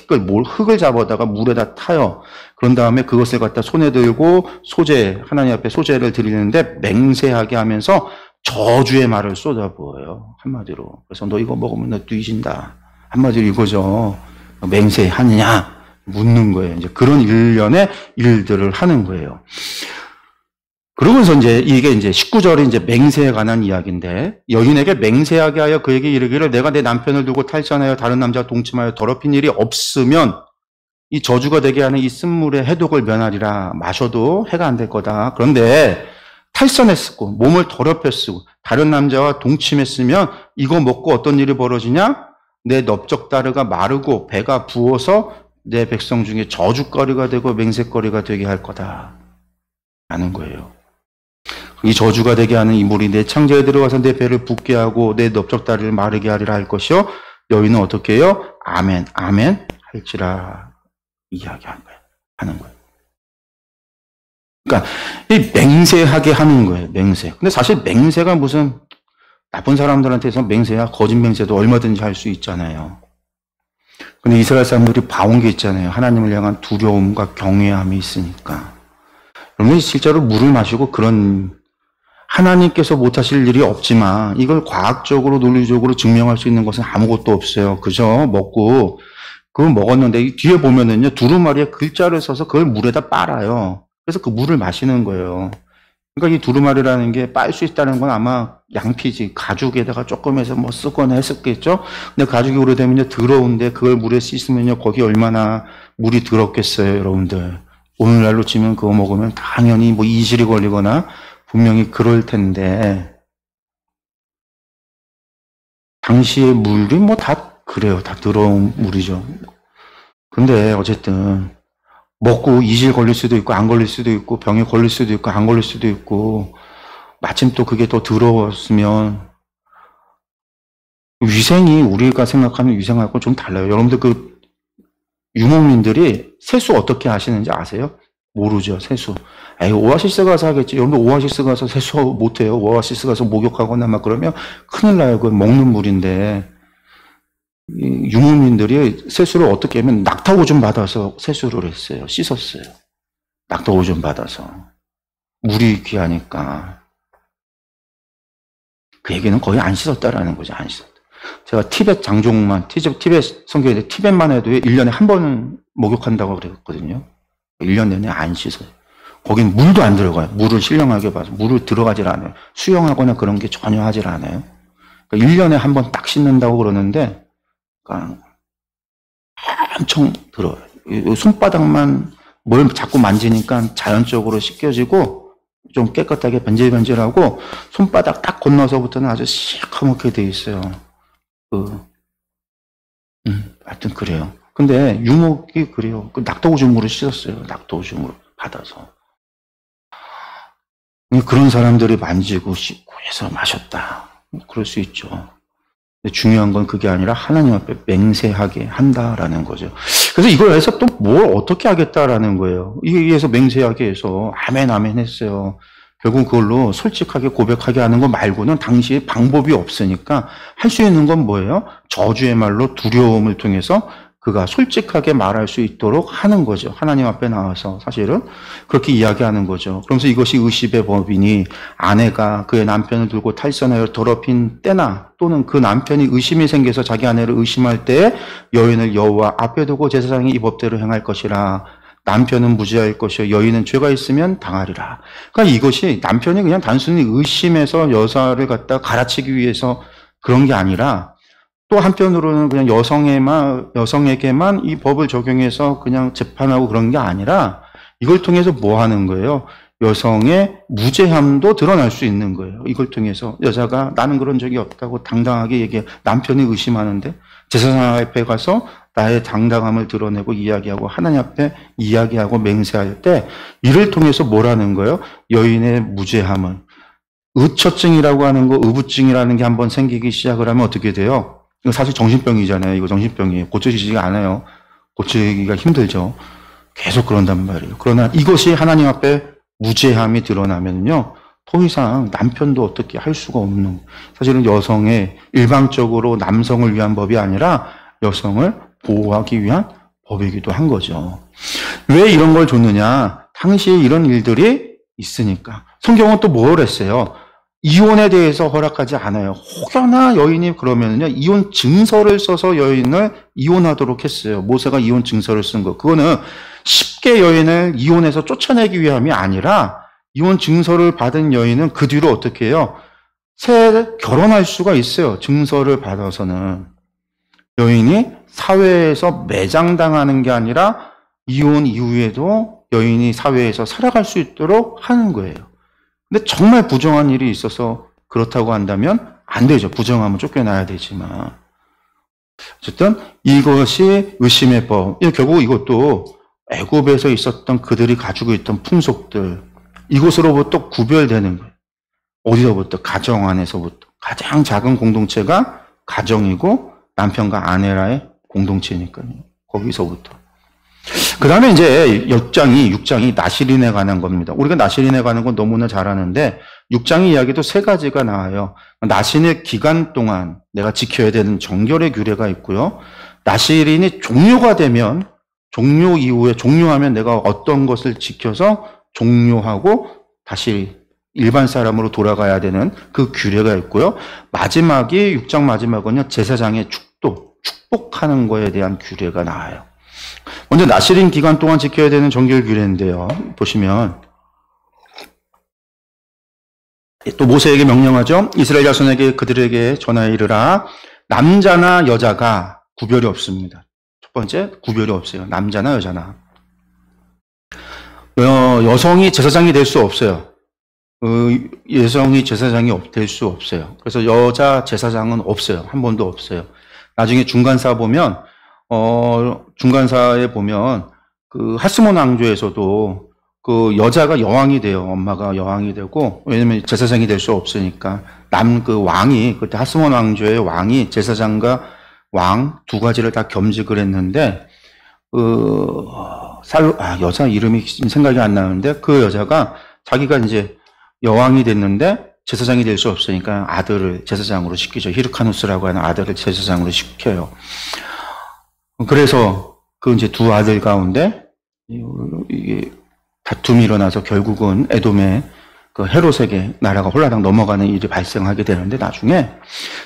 흙을 잡아다가 물에다 타요. 그런 다음에 그것을 갖다 손에 들고 하나님 앞에 소제를 드리는데 맹세하게 하면서 저주의 말을 쏟아부어요. 한마디로. 그래서 너 이거 먹으면 너 뒤진다. 한마디로 이거죠. 맹세하느냐? 묻는 거예요. 이제 그런 일련의 일들을 하는 거예요. 그러면서 이게 19절이 이제 맹세에 관한 이야기인데, 여인에게 맹세하게 하여 그에게 이르기를 내가 내 남편을 두고 탈선하여 다른 남자와 동침하여 더럽힌 일이 없으면 이 저주가 되게 하는 이 쓴물의 해독을 면하리라. 마셔도 해가 안 될 거다. 그런데 탈선했고 몸을 더럽혔고 다른 남자와 동침했으면 이거 먹고 어떤 일이 벌어지냐? 내 넓적다리가 마르고 배가 부어서 내 백성 중에 저주거리가 되고 맹세거리가 되게 할 거다. 라는 거예요. 이 저주가 되게 하는 이 물이 내 창자에 들어가서 내 배를 붓게 하고 내 넓적다리를 마르게 하리라 할 것이요. 여인은 어떻게 해요? 아멘, 아멘 할지라 이야기하는 거예요. 그러니까 이 맹세하게 하는 거예요. 맹세. 근데 사실 맹세가 무슨 나쁜 사람들한테서 맹세야 거짓 맹세도 얼마든지 할 수 있잖아요. 근데 이스라엘 사람들이 봐온 게 있잖아요. 하나님을 향한 두려움과 경외함이 있으니까. 여러분 실제로 물을 마시고 그런 하나님께서 못하실 일이 없지만 이걸 과학적으로 논리적으로 증명할 수 있는 것은 아무것도 없어요. 그저 먹고 그걸 먹었는데 뒤에 보면은요 두루마리에 글자를 써서 그걸 물에다 빨아요. 그래서 그 물을 마시는 거예요. 그러니까 이 두루마리라는 게 빨 수 있다는 건 아마 양피지 가죽에다가 조금 해서 뭐 쓰거나 했었겠죠. 근데 가죽이 오래되면요 더러운데 그걸 물에 씻으면요 거기 얼마나 물이 더럽겠어요, 여러분들. 오늘날로 치면 그거 먹으면 당연히 뭐 이질이 걸리거나 분명히 그럴 텐데 당시의 물이 뭐 다 그래요. 다 더러운 물이죠. 근데 어쨌든 먹고 이질 걸릴 수도 있고 안 걸릴 수도 있고 병에 걸릴 수도 있고 안 걸릴 수도 있고 마침 또 그게 더 더러웠으면 위생이 우리가 생각하는 위생하고 좀 달라요. 여러분들 그 유목민들이 세수 어떻게 하시는지 아세요? 모르죠, 세수. 에이, 오아시스 가서 하겠지. 여러분들 오아시스 가서 세수 못해요. 오아시스 가서 목욕하거나 막 그러면 큰일 나요. 그건 먹는 물인데. 이 유목민들이 세수를 어떻게 하면 낙타오줌 받아서 세수를 했어요. 씻었어요. 낙타오줌 받아서. 물이 귀하니까. 그 얘기는 거의 안 씻었다라는 거죠. 안 씻었다. 제가 티벳 장족만, 티벳 성경에 티벳만 해도 1년에 한 번 목욕한다고 그랬거든요. 1년 내내 안 씻어요. 거긴 물도 안 들어가요. 물을 신령하게 봐서. 물을 들어가질 않아요. 수영하거나 그런 게 전혀 하질 않아요. 그러니까 1년에 한 번 딱 씻는다고 그러는데, 그러니까 엄청 들어요. 손바닥만 뭘 자꾸 만지니까 자연적으로 씻겨지고, 좀 깨끗하게 번질번질하고, 손바닥 딱 건너서부터는 아주 시커멓게 돼 있어요. 하여튼 그래요. 근데 유목이 그래요. 그 낙타오줌으로 씻었어요. 낙타오줌으로 받아서. 그런 사람들이 만지고 씻고 해서 마셨다. 그럴 수 있죠. 근데 중요한 건 그게 아니라 하나님 앞에 맹세하게 한다라는 거죠. 그래서 이걸 해서 또 뭘 어떻게 하겠다라는 거예요. 이에 의해서 맹세하게 해서 아멘 아멘 했어요. 결국 그걸로 솔직하게 고백하게 하는 거 말고는 당시에 방법이 없으니까 할 수 있는 건 뭐예요? 저주의 말로 두려움을 통해서 그가 솔직하게 말할 수 있도록 하는 거죠. 하나님 앞에 나와서 사실은 그렇게 이야기하는 거죠. 그러면서 이것이 의심의 법이니 아내가 그의 남편을 들고 탈선하여 더럽힌 때나 또는 그 남편이 의심이 생겨서 자기 아내를 의심할 때 여인을 여호와 앞에 두고 제사장이 이 법대로 행할 것이라. 남편은 무죄할 것이요 여인은 죄가 있으면 당하리라. 그러니까 이것이 남편이 그냥 단순히 의심해서 여자를 갖다 갈아치기 위해서 그런 게 아니라 또 한편으로는 그냥 여성에게만 이 법을 적용해서 그냥 재판하고 그런 게 아니라 이걸 통해서 뭐 하는 거예요? 여성의 무죄함도 드러날 수 있는 거예요. 이걸 통해서 여자가 나는 그런 적이 없다고 당당하게 얘기해. 남편이 의심하는데 제사장 앞에 가서 나의 당당함을 드러내고 이야기하고 하나님 앞에 이야기하고 맹세할 때 이를 통해서 뭐라는 거예요? 여인의 무죄함은 의처증이라고 하는 거, 의부증이라는 게 한번 생기기 시작을 하면 어떻게 돼요? 이거 사실 정신병이잖아요. 이거 정신병이에요. 고쳐지지가 않아요. 고치기가 힘들죠. 계속 그런단 말이에요. 그러나 이것이 하나님 앞에 무죄함이 드러나면요. 더 이상 남편도 어떻게 할 수가 없는, 사실은 여성의 일방적으로 남성을 위한 법이 아니라 여성을 보호하기 위한 법이기도 한 거죠. 왜 이런 걸 줬느냐? 당시에 이런 일들이 있으니까. 성경은 또 뭘 했어요? 이혼에 대해서 허락하지 않아요. 혹여나 여인이 그러면요, 이혼 증서를 써서 여인을 이혼하도록 했어요. 모세가 이혼 증서를 쓴 거. 그거는 쉽게 여인을 이혼해서 쫓아내기 위함이 아니라 이혼 증서를 받은 여인은 그 뒤로 어떻게 해요? 새 결혼할 수가 있어요. 증서를 받아서는. 여인이 사회에서 매장당하는 게 아니라 이혼 이후에도 여인이 사회에서 살아갈 수 있도록 하는 거예요. 근데 정말 부정한 일이 있어서 그렇다고 한다면 안 되죠. 부정하면 쫓겨나야 되지만. 어쨌든 이것이 의심의 법. 결국 이것도 애굽에서 있었던 그들이 가지고 있던 풍속들, 이것으로부터 구별되는 거예요. 어디서부터? 가정 안에서부터. 가장 작은 공동체가 가정이고 남편과 아내라의 공동체니까요. 거기서부터. 그 다음에 이제 6장이 나실인에 관한 겁니다. 우리가 나실인에 관한 건 너무나 잘 아는데 6장의 이야기도 세 가지가 나와요. 나실의 기간 동안 내가 지켜야 되는 정결의 규례가 있고요. 나실인이 종료가 되면 종료 이후에 종료하면 내가 어떤 것을 지켜서 종료하고 다시 일반 사람으로 돌아가야 되는 그 규례가 있고요. 마지막이 6장 마지막은요. 제사장의 축복하는 거에 대한 규례가 나와요. 먼저 나실인 기간 동안 지켜야 되는 정결 규례인데요. 보시면 또 모세에게 명령하죠. 이스라엘 자손에게 그들에게 전하여 이르라. 남자나 여자가 구별이 없습니다. 첫 번째, 구별이 없어요. 남자나 여자나. 여성이 제사장이 될 수 없어요. 여성이 제사장이 될 수 없어요. 그래서 여자 제사장은 없어요. 한 번도 없어요. 나중에 중간사 보면 중간사에 보면 그 하스몬 왕조에서도 그 여자가 여왕이 돼요. 엄마가 여왕이 되고, 왜냐면 제사장이 될 수 없으니까. 그 왕이, 그때 하스몬 왕조의 왕이 제사장과 왕 두 가지를 다 겸직을 했는데, 여자 이름이 생각이 안 나는데, 그 여자가 자기가 이제 여왕이 됐는데, 제사장이 될 수 없으니까 아들을 제사장으로 시키죠. 히르카누스라고 하는 아들을 제사장으로 시켜요. 그래서 그 이제 두 아들 가운데 이게 다툼이 일어나서 결국은 에돔의 그 헤롯에게 나라가 홀라당 넘어가는 일이 발생하게 되는데 나중에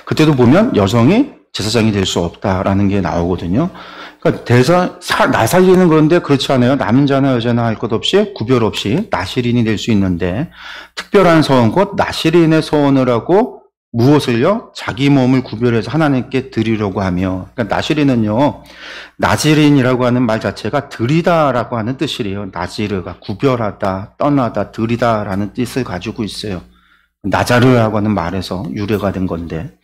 그때도 보면 여성이 제사장이 될 수 없다라는 게 나오거든요. 그러니까 나살리는 건데 그렇지 않아요. 남자나 여자나 할 것 없이 구별 없이 나실인이 될 수 있는데 특별한 서원 곧 나실인의 서원을 하고 무엇을요? 자기 몸을 구별해서 하나님께 드리려고 하며, 그러니까 나실인은요, 나질인이라고 하는 말 자체가 드리다라고 하는 뜻이래요. 나지르가 구별하다, 떠나다, 드리다라는 뜻을 가지고 있어요. 나자르라고 하는 말에서 유래가 된 건데,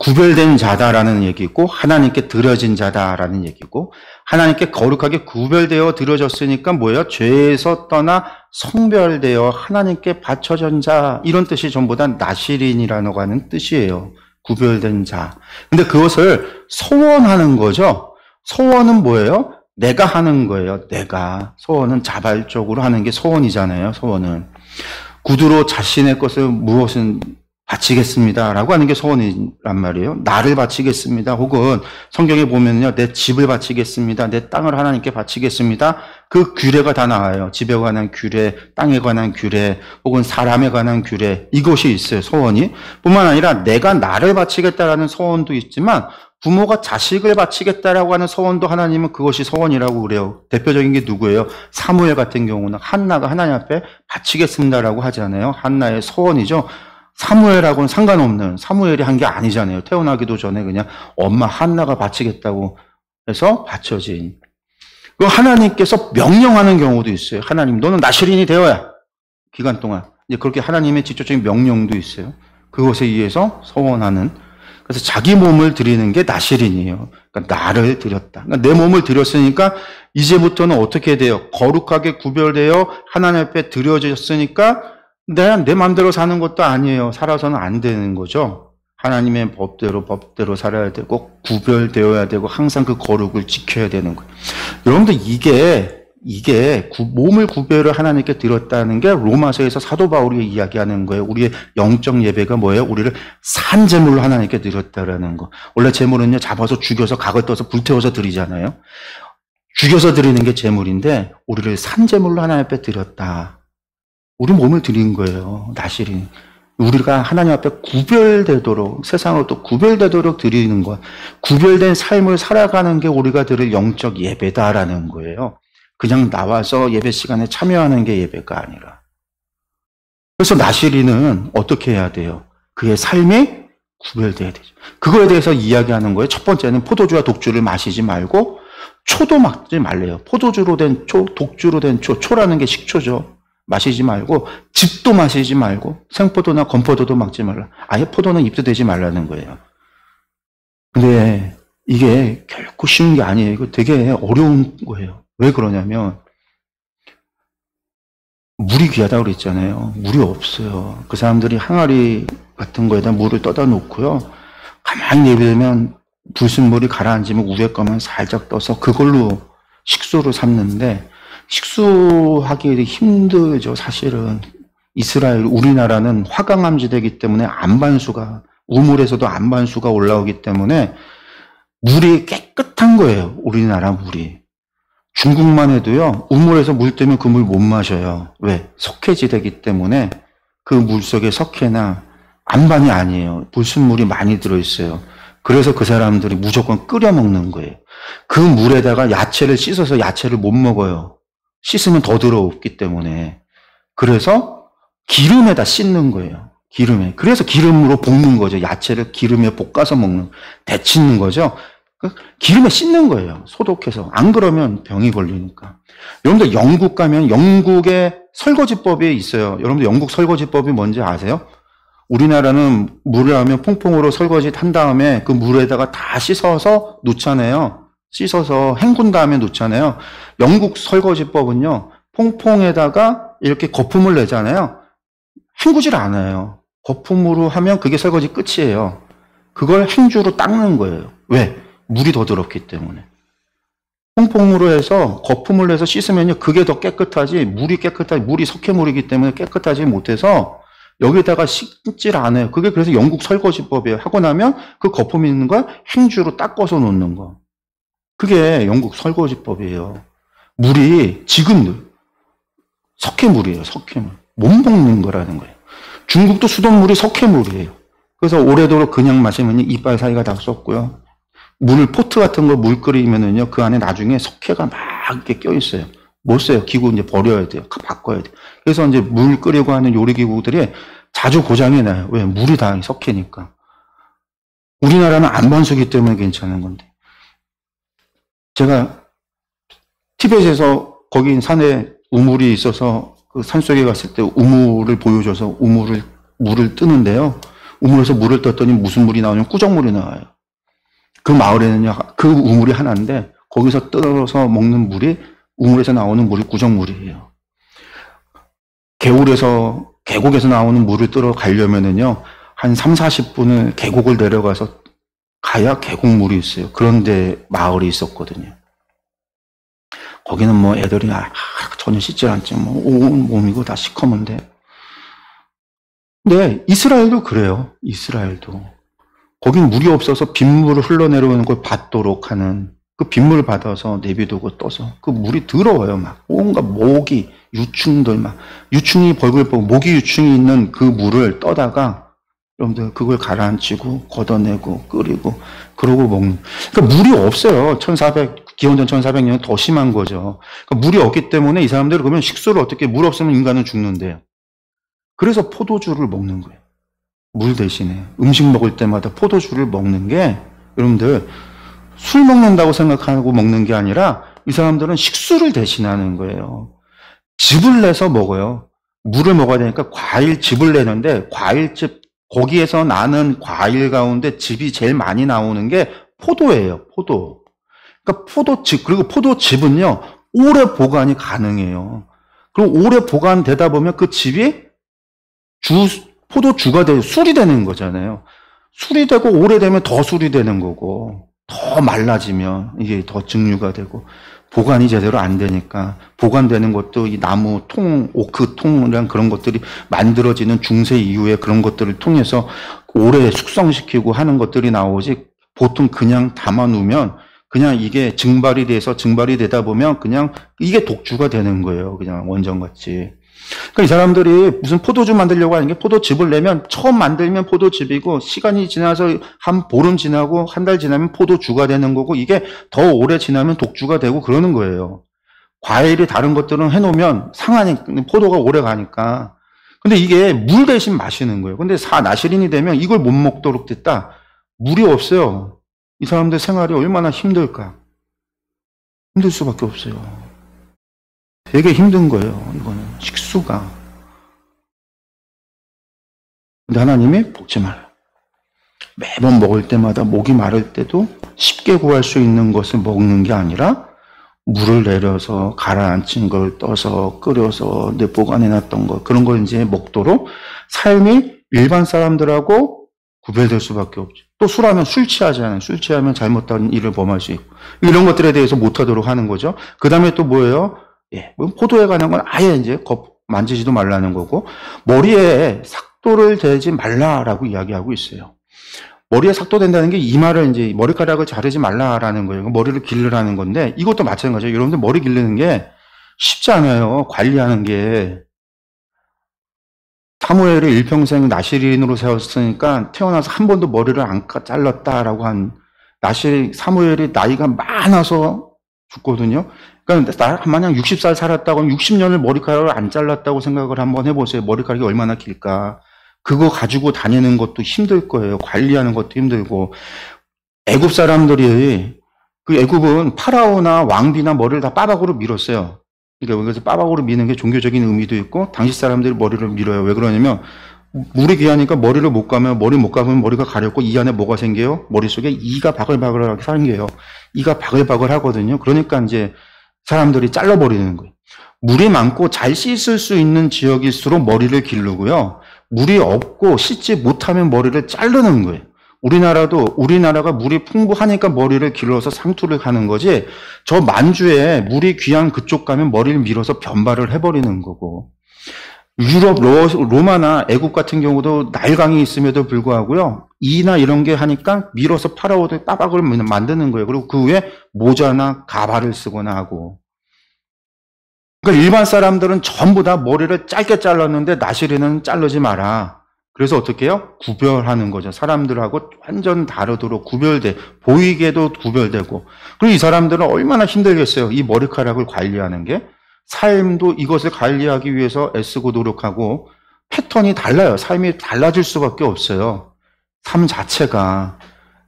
구별된 자다라는 얘기고, 하나님께 드려진 자다라는 얘기고, 하나님께 거룩하게 구별되어 드려졌으니까 뭐예요? 죄에서 떠나 성별되어 하나님께 바쳐진 자, 이런 뜻이 전부 다 나실인이라고 하는 뜻이에요. 구별된 자. 근데 그것을 소원하는 거죠. 소원은 뭐예요? 내가 하는 거예요. 내가. 소원은 자발적으로 하는 게 소원이잖아요. 소원은. 구두로 자신의 것을 무엇은 바치겠습니다라고 하는 게 소원이란 말이에요. 나를 바치겠습니다. 혹은 성경에 보면요, 내 집을 바치겠습니다. 내 땅을 하나님께 바치겠습니다. 그 규례가 다 나와요. 집에 관한 규례, 땅에 관한 규례, 혹은 사람에 관한 규례, 이것이 있어요. 소원이. 뿐만 아니라 내가 나를 바치겠다라는 소원도 있지만 부모가 자식을 바치겠다라고 하는 소원도 하나님은 그것이 소원이라고 그래요. 대표적인 게 누구예요? 사무엘 같은 경우는 한나가 하나님 앞에 바치겠습니다라고 하잖아요. 한나의 소원이죠. 사무엘하고는 상관없는, 사무엘이 한 게 아니잖아요. 태어나기도 전에 그냥 엄마 한나가 바치겠다고 해서 바쳐진. 그 하나님께서 명령하는 경우도 있어요. 하나님, 너는 나실인이 되어야. 기간 동안. 이제 그렇게 하나님의 직접적인 명령도 있어요. 그것에 의해서 소원하는. 그래서 자기 몸을 드리는 게 나실인이에요. 그러니까 나를 드렸다. 그러니까 내 몸을 드렸으니까 이제부터는 어떻게 돼요? 거룩하게 구별되어 하나님 앞에 드려졌으니까 내 마음대로 사는 것도 아니에요. 살아서는 안 되는 거죠. 하나님의 법대로 살아야 되고 구별되어야 되고 항상 그 거룩을 지켜야 되는 거예요. 여러분들 이게 몸을 구별을 하나님께 드렸다는 게 로마서에서 사도 바울이 이야기하는 거예요. 우리의 영적 예배가 뭐예요? 우리를 산 제물로 하나님께 드렸다라는 거. 원래 제물은요, 잡아서 죽여서 각을 떠서 불태워서 드리잖아요. 죽여서 드리는 게 제물인데 우리를 산 제물로 하나님 앞에 드렸다. 우리 몸을 드린 거예요. 나실인. 우리가 하나님 앞에 구별되도록, 세상으로부터 구별되도록 드리는 것. 구별된 삶을 살아가는 게 우리가 드릴 영적 예배다라는 거예요. 그냥 나와서 예배 시간에 참여하는 게 예배가 아니라. 그래서 나실인은 어떻게 해야 돼요? 그의 삶이 구별돼야 되죠. 그거에 대해서 이야기하는 거예요. 첫 번째는 포도주와 독주를 마시지 말고 초도 먹지 말래요. 포도주로 된 초, 독주로 된 초, 초라는 게 식초죠. 마시지 말고, 즙도 마시지 말고, 생포도나 건포도도 먹지 말라. 아예 포도는 입도 대지 말라는 거예요. 근데 이게 결코 쉬운 게 아니에요. 이거 되게 어려운 거예요. 왜 그러냐면, 물이 귀하다고 그랬잖아요. 물이 없어요. 그 사람들이 항아리 같은 거에다 물을 떠다 놓고요. 가만히 내비두면 불순물이 가라앉으면 위에 거만 살짝 떠서 그걸로 식수를 삼는데, 식수하기 힘들죠, 사실은. 이스라엘, 우리나라는 화강암지대이기 때문에 안반수가, 우물에서도 안반수가 올라오기 때문에 물이 깨끗한 거예요, 우리나라 물이. 중국만 해도요, 우물에서 물 뜨면 그 물 못 마셔요. 왜? 석회지대이기 때문에 그 물 속에 석회나 안반이 아니에요. 불순물이 많이 들어있어요. 그래서 그 사람들이 무조건 끓여 먹는 거예요. 그 물에다가 야채를 씻어서 야채를 못 먹어요. 씻으면 더 더러웠기 때문에. 그래서 기름에다 씻는 거예요. 기름에. 그래서 기름으로 볶는 거죠. 야채를 기름에 볶아서 먹는, 데치는 거죠. 기름에 씻는 거예요. 소독해서. 안 그러면 병이 걸리니까. 여러분들 영국 가면 영국의 설거지법이 있어요. 여러분들 영국 설거지법이 뭔지 아세요? 우리나라는 물을 하면 퐁퐁으로 설거지 한 다음에 그 물에다가 다 씻어서 놓잖아요. 씻어서 헹군 다음에 놓잖아요. 영국 설거지법은요, 퐁퐁에다가 이렇게 거품을 내잖아요. 헹구질 않아요. 거품으로 하면 그게 설거지 끝이에요. 그걸 행주로 닦는 거예요. 왜? 물이 더 더럽기 때문에. 퐁퐁으로 해서 거품을 내서 씻으면요, 그게 더 깨끗하지, 물이 석회물이기 때문에 깨끗하지 못해서 여기다가 씻질 않아요. 그게 그래서 영국 설거지법이에요. 하고 나면 그 거품 있는 걸 행주로 닦아서 놓는 거. 그게 영국 설거지법이에요. 물이 지금 석회물이에요. 석회물. 못 먹는 거라는 거예요. 중국도 수돗물이 석회물이에요. 그래서 오래도록 그냥 마시면 이빨 사이가 다 썩고요. 포트 같은 거 물 끓이면은요, 그 안에 나중에 석회가 막 이렇게 껴있어요. 못 써요. 기구 이제 버려야 돼요. 바꿔야 돼요. 그래서 이제 물 끓이고 하는 요리기구들이 자주 고장이 나요. 왜? 물이 다 석회니까. 우리나라는 안반수기 때문에 괜찮은 건데. 제가 티벳에서 거기 산에 우물이 있어서 그 산속에 갔을 때 우물을 보여줘서 물을 뜨는데요. 우물에서 물을 떴더니 무슨 물이 나오냐면 꾸정물이 나와요. 그 마을에는요, 그 우물이 하나인데 거기서 떠서 먹는 물이, 우물에서 나오는 물이 꾸정물이에요. 계곡에서 나오는 물을 뜨러 가려면은요, 한 3, 40분을 계곡을 내려가서 가야 계곡물이 있어요. 그런데 마을이 있었거든요. 거기는 뭐 애들이 전혀 씻질 않지. 뭐 온 몸이고 다 시커먼데. 근데 이스라엘도 그래요. 이스라엘도. 거긴 물이 없어서 빗물을 흘러내려오는 걸 받도록 하는, 그 빗물을 받아서 내비두고 떠서 그 물이 더러워요. 막 온갖 모기, 유충들 막, 유충이 벌글벌글, 모기 유충이 있는 그 물을 떠다가 여러분들 그걸 가라앉히고 걷어내고 끓이고 그러고 먹는. 그러니까 물이 없어요. 기원전 1400년 더 심한 거죠. 그러니까 물이 없기 때문에 이 사람들은 그러면 식수를 어떻게, 물 없으면 인간은 죽는데요. 그래서 포도주를 먹는 거예요. 물 대신에. 음식 먹을 때마다 포도주를 먹는 게, 여러분들 술 먹는다고 생각하고 먹는 게 아니라 이 사람들은 식수를 대신하는 거예요. 즙을 내서 먹어요. 물을 먹어야 되니까 과일즙을 내는데, 과일즙, 거기에서 나는 과일 가운데 즙이 제일 많이 나오는 게 포도예요. 포도. 그러니까 포도즙, 그리고 포도즙은요, 오래 보관이 가능해요. 그리고 오래 보관되다 보면 그 즙이 포도주가 되고 술이 되는 거잖아요. 술이 되고 오래되면 더 술이 되는 거고, 더 말라지면 이게 더 증류가 되고, 보관이 제대로 안 되니까, 보관되는 것도 이 나무 통, 오크 통이랑 그런 것들이 만들어지는 중세 이후에 그런 것들을 통해서 오래 숙성시키고 하는 것들이 나오지, 보통 그냥 담아 놓으면 그냥 이게 증발이 되다 보면 그냥 이게 독주가 되는 거예요. 그냥 원전같이. 그러니까 이 사람들이 무슨 포도주 만들려고 하는 게, 포도즙을 내면 처음 만들면 포도즙이고, 시간이 지나서 한 보름 지나고 한 달 지나면 포도주가 되는 거고, 이게 더 오래 지나면 독주가 되고 그러는 거예요. 과일이 다른 것들은 해놓으면 상하니, 포도가 오래 가니까. 근데 이게 물 대신 마시는 거예요. 근데 나시린이 되면 이걸 못 먹도록 됐다. 물이 없어요. 이 사람들 생활이 얼마나 힘들까. 힘들 수밖에 없어요. 되게 힘든 거예요. 이거는 식수가. 근데 하나님이 먹지 말라. 매번 먹을 때마다 목이 마를 때도 쉽게 구할 수 있는 것을 먹는 게 아니라 물을 내려서 가라앉힌 걸 떠서 끓여서 내 보관해 놨던 거 그런 걸 이제 먹도록 삶이 일반 사람들하고 구별될 수밖에 없죠. 또 술하면 술 취하잖아요. 술 취하면 잘못된 일을 범할 수 있고 이런 것들에 대해서 못하도록 하는 거죠. 그 다음에 또 뭐예요? 포도에 관한 건 아예 이제 만지지도 말라는 거고 머리에 삭도를 대지 말라라고 이야기하고 있어요. 머리에 삭도 된다는 게 이마를 이제 머리카락을 자르지 말라라는 거예요. 머리를 기르라는 건데 이것도 마찬가지예요. 여러분들 머리 기르는 게 쉽지 않아요. 관리하는 게. 사무엘을 일평생 나시린으로 세웠으니까 태어나서 한 번도 머리를 안 잘랐다라고 한 사무엘이 나이가 많아서 죽거든요. 그러니까 만약 60살 살았다고 하면 60년을 머리카락을 안 잘랐다고 생각을 한번 해보세요. 머리카락이 얼마나 길까. 그거 가지고 다니는 것도 힘들 거예요. 관리하는 것도 힘들고. 애굽 사람들이 그 애굽은 파라오나 왕비나 머리를 다 빠박으로 밀었어요. 그러니까 그래서 빠박으로 미는 게 종교적인 의미도 있고 당시 사람들이 머리를 밀어요. 왜 그러냐면 물이 귀하니까 머리를 못 감으면 머리가 가렵고 이 안에 뭐가 생겨요? 머릿속에 이가 바글바글하게 생겨요. 이가 바글바글 하거든요. 그러니까 이제 사람들이 잘라버리는 거예요. 물이 많고 잘 씻을 수 있는 지역일수록 머리를 기르고요. 물이 없고 씻지 못하면 머리를 자르는 거예요. 우리나라가 물이 풍부하니까 머리를 길러서 상투를 하는 거지 저 만주에 물이 귀한 그쪽 가면 머리를 밀어서 변발을 해버리는 거고 유럽 로마나 애국 같은 경우도 나일강이 있음에도 불구하고요. 이나 이런 게 하니까 밀어서 파라오들 빠박을 만드는 거예요. 그리고 그 위에 모자나 가발을 쓰거나 하고 그러니까 일반 사람들은 전부 다 머리를 짧게 잘랐는데 나시린은 자르지 마라. 그래서 어떻게 해요? 구별하는 거죠. 사람들하고 완전 다르도록 보이게도 구별되고. 그리고 이 사람들은 얼마나 힘들겠어요. 이 머리카락을 관리하는 게. 삶도 이것을 관리하기 위해서 애쓰고 노력하고 패턴이 달라요. 삶이 달라질 수밖에 없어요. 삶 자체가.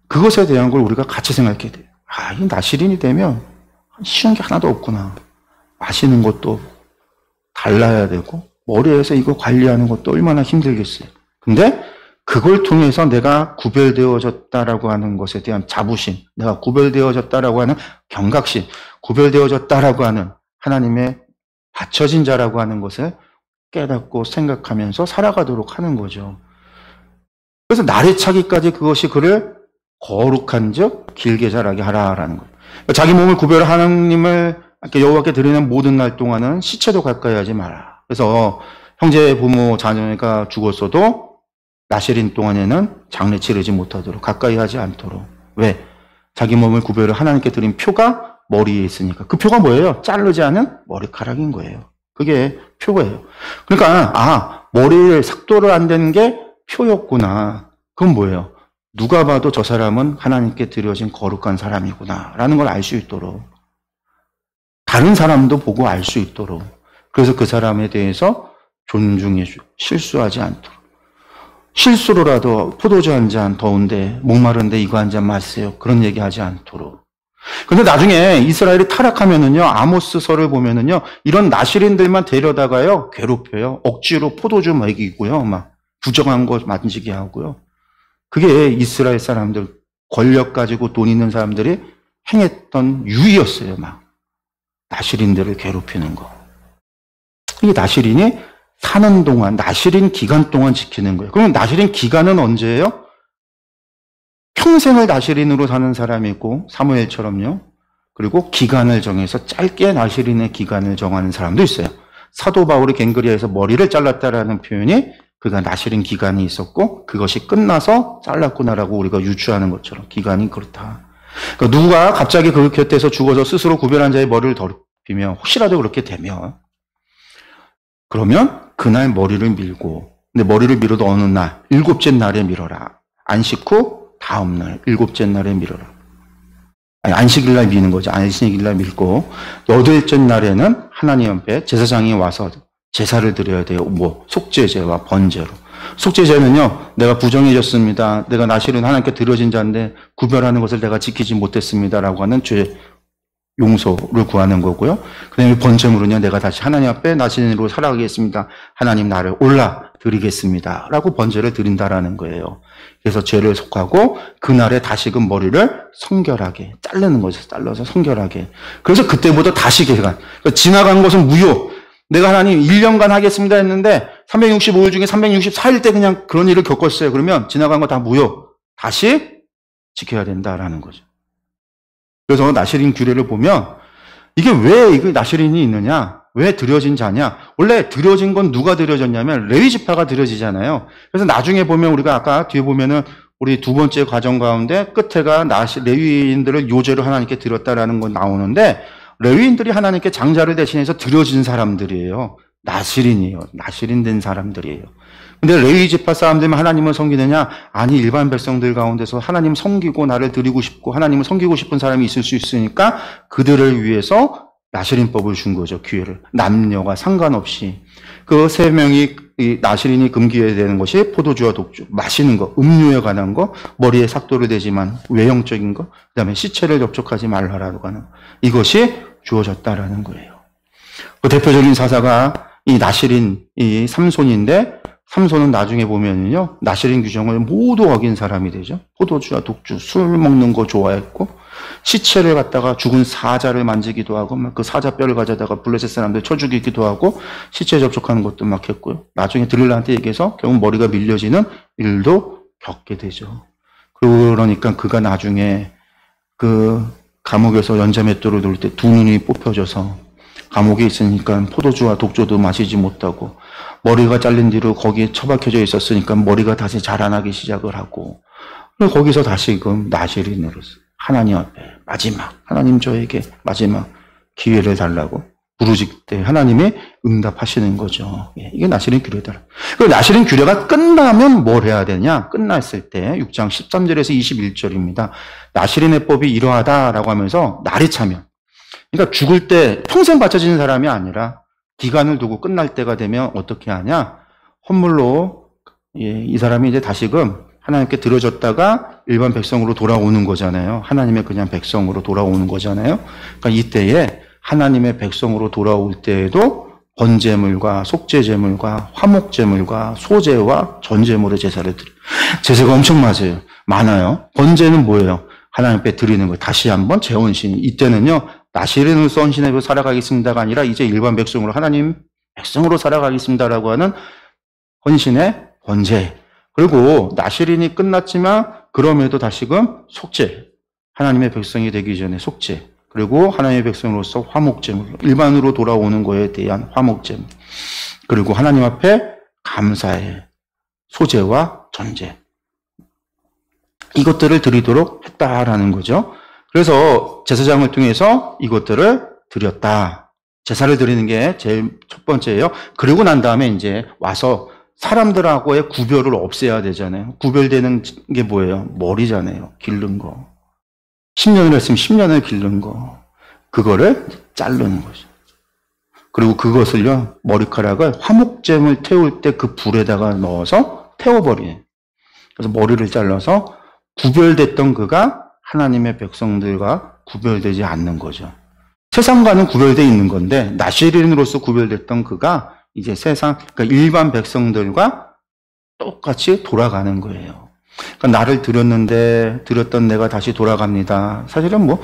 그것에 대한 걸 우리가 같이 생각해야 돼요. 이 나시린이 되면 쉬운 게 하나도 없구나. 마시는 것도 달라야 되고 머리에서 이거 관리하는 것도 얼마나 힘들겠어요. 근데 그걸 통해서 내가 구별되어졌다라고 하는 것에 대한 자부심, 내가 구별되어졌다라고 하는 경각심, 구별되어졌다라고 하는 하나님의 바쳐진 자라고 하는 것을 깨닫고 생각하면서 살아가도록 하는 거죠. 그래서 날이 차기까지 그것이 그를 거룩한 즉 길게 자라게 하라라는 거예요. 자기 몸을 하나님을 여호와께 드리는 모든 날 동안은 시체도 가까이 하지 마라. 그래서 형제, 부모, 자녀가 죽었어도 나시린 동안에는 장례 치르지 못하도록 가까이 하지 않도록. 왜? 자기 몸을 하나님께 드린 표가 머리에 있으니까. 그 표가 뭐예요? 자르지 않은 머리카락인 거예요. 그게 표예요. 그러니까 머리를 삭도를 안 되는 게 표였구나. 그건 뭐예요? 누가 봐도 저 사람은 하나님께 드려진 거룩한 사람이구나 라는 걸 알 수 있도록. 다른 사람도 보고 알 수 있도록. 그래서 그 사람에 대해서 존중해 실수하지 않도록. 실수로라도 포도주 한 잔 더운데 목마른데 이거 한 잔 마세요. 그런 얘기하지 않도록. 근데 나중에 이스라엘이 타락하면은요, 아모스서를 보면은요, 이런 나시린들만 데려다가요, 괴롭혀요. 억지로 포도주 먹이고요, 막 부정한 거 만지게 하고요. 그게 이스라엘 사람들, 권력 가지고 돈 있는 사람들이 행했던 유의였어요, 막. 나시린들을 괴롭히는 거. 이게 나시린이 사는 동안, 나시린 기간 동안 지키는 거예요. 그러면 나시린 기간은 언제예요? 평생을 나시린으로 사는 사람이 있고, 사무엘처럼요. 그리고 기간을 정해서 짧게 나시린의 기간을 정하는 사람도 있어요. 사도 바울이 갱그리아에서 머리를 잘랐다라는 표현이 그가 나시린 기간이 있었고, 그것이 끝나서 잘랐구나라고 우리가 유추하는 것처럼 기간이 그렇다. 그러니까 누가 갑자기 그 곁에서 죽어서 스스로 구별한 자의 머리를 더럽히면, 혹시라도 그렇게 되면, 그러면 그날 머리를 밀고, 근데 머리를 밀어도 어느 날, 7째 날에 밀어라. 안식 후 다음 날, 7째 날에 밀어라. 아니, 안식일 날 미는 거죠. 안식일 날 밀고, 8째 날에는 하나님 앞에 제사장이 와서 제사를 드려야 돼요. 속죄제와 번제로. 속죄제는요, 내가 부정해졌습니다. 내가 나시린 하나님께 드려진 자인데 구별하는 것을 내가 지키지 못했습니다라고 하는 죄, 용서를 구하는 거고요. 그 다음에 번제물은요, 내가 다시 하나님 앞에 나신으로 살아가겠습니다. 하나님 나를 올라 드리겠습니다. 라고 번제를 드린다라는 거예요. 그래서 죄를 속하고 그날에 다시금 머리를 성결하게 자르는 거죠. 잘라서 성결하게. 그래서 그때부터 다시 개간. 그러니까 지나간 것은 무효. 내가 하나님 1년간 하겠습니다 했는데 365일 중에 364일 때 그냥 그런 일을 겪었어요. 그러면 지나간 거 다 무효. 다시 지켜야 된다라는 거죠. 그래서 나시린 규례를 보면 이게 왜 이게 나시린이 있느냐? 왜 드려진 자냐? 원래 드려진 건 누가 드려졌냐면 레위 지파가 드려지잖아요. 그래서 나중에 보면 우리가 아까 뒤에 보면은 우리 두 번째 과정 가운데 끝에가 레위인들을 요제로 하나님께 드렸다라는 건 나오는데 레위인들이 하나님께 장자를 대신해서 드려진 사람들이에요. 나시린이에요. 나시린 된 사람들이에요. 근데 레위 지파 사람들만 하나님을 섬기느냐? 아니, 일반 백성들 가운데서 하나님 섬기고 나를 드리고 싶고 하나님을 섬기고 싶은 사람이 있을 수 있으니까 그들을 위해서 나시린법을 준 거죠. 기회를. 남녀가 상관없이. 그 세 명이 나시린이 금기해야 되는 것이 포도주와 독주, 마시는 거, 음료에 관한 거, 머리에 삭도를 대지만 외형적인 거, 그다음에 시체를 접촉하지 말라라고 하는 거. 이것이 주어졌다라는 거예요. 그 대표적인 사사가 이 나시린 이 삼손인데 삼손은 나중에 보면은요, 나시린 규정을 모두 어긴 사람이 되죠. 포도주와 독주, 술 먹는 거 좋아했고, 시체를 갖다가 죽은 사자를 만지기도 하고, 막 그 사자 뼈를 가져다가 블레셋 사람들 쳐 죽이기도 하고, 시체 접촉하는 것도 막 했고요. 나중에 드릴라한테 얘기해서 결국 머리가 밀려지는 일도 겪게 되죠. 그러니까 그가 나중에 그 감옥에서 연자맷돌을 놓을 때 두 눈이 뽑혀져서 감옥에 있으니까 포도주와 독주도 마시지 못하고, 머리가 잘린 뒤로 거기에 처박혀져 있었으니까 머리가 다시 자라나기 시작을 하고, 거기서 다시금 나시린으로서 하나님 앞에 마지막, 하나님 저에게 마지막 기회를 달라고 부르짖을 때 하나님이 응답하시는 거죠. 이게 나시린 규례다. 그 나시린 규례가 끝나면 뭘 해야 되냐? 끝났을 때 6장 13절에서 21절입니다. 나시린의 법이 이러하다라고 하면서 날이 차면, 그러니까 죽을 때 평생 바쳐지는 사람이 아니라 기간을 두고 끝날 때가 되면 어떻게 하냐? 헌물로 이 사람이 이제 다시금 하나님께 드려졌다가 일반 백성으로 돌아오는 거잖아요. 하나님의 그냥 백성으로 돌아오는 거잖아요. 그러니까 이때에 하나님의 백성으로 돌아올 때에도 번제물과 속죄제물과 화목제물과 소제와 전제물의 제사를 드려요. 제사가 엄청 많아요. 번제는 뭐예요? 하나님께 드리는 거예요. 다시 한번 재혼신. 이때는요, 나시린을 선신하고 살아가겠습니다가 아니라 이제 일반 백성으로 하나님 백성으로 살아가겠습니다라고 하는 헌신의 번제. 그리고 나시린이 끝났지만 그럼에도 다시금 속죄. 하나님의 백성이 되기 전에 속죄. 그리고 하나님의 백성으로서 화목제물. 일반으로 돌아오는 거에 대한 화목제물. 그리고 하나님 앞에 감사의 소제와 전제. 이것들을 드리도록 했다라는 거죠. 그래서 제사장을 통해서 이것들을 드렸다. 제사를 드리는 게 제일 첫 번째예요. 그리고 난 다음에 이제 와서 사람들하고의 구별을 없애야 되잖아요. 구별되는 게 뭐예요? 머리잖아요. 기른 거. 10년을 했으면 10년을 기른 거. 그거를 자르는 거죠. 그리고 그것을요, 머리카락을 화목잼을 태울 때 그 불에다가 넣어서 태워버려요. 그래서 머리를 잘라서 구별됐던 그가 하나님의 백성들과 구별되지 않는 거죠. 세상과는 구별되어 있는 건데 나시린으로서 구별됐던 그가 이제 그러니까 일반 백성들과 똑같이 돌아가는 거예요. 그러니까 나를 드렸던 내가 다시 돌아갑니다. 사실은 뭐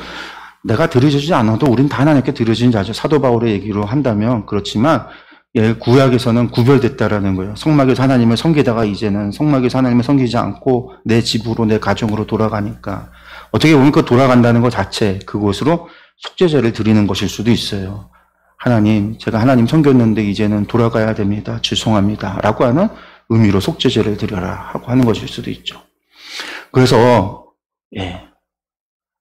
내가 드려지지 않아도 우린 다 하나님께 드려진 자죠. 사도 바울의 얘기로 한다면 그렇지만 구약에서는 구별됐다라는 거예요. 성막에서 하나님을 섬기다가 이제는 성막에서 하나님을 섬기지 않고 내 집으로 내 가정으로 돌아가니까 어떻게 보면 그 돌아간다는 것 자체 그곳으로 속죄제를 드리는 것일 수도 있어요. 하나님, 제가 하나님 섬겼는데 이제는 돌아가야 됩니다. 죄송합니다. 라고 하는 의미로 속죄제를 드려라 하고 하는 것일 수도 있죠. 그래서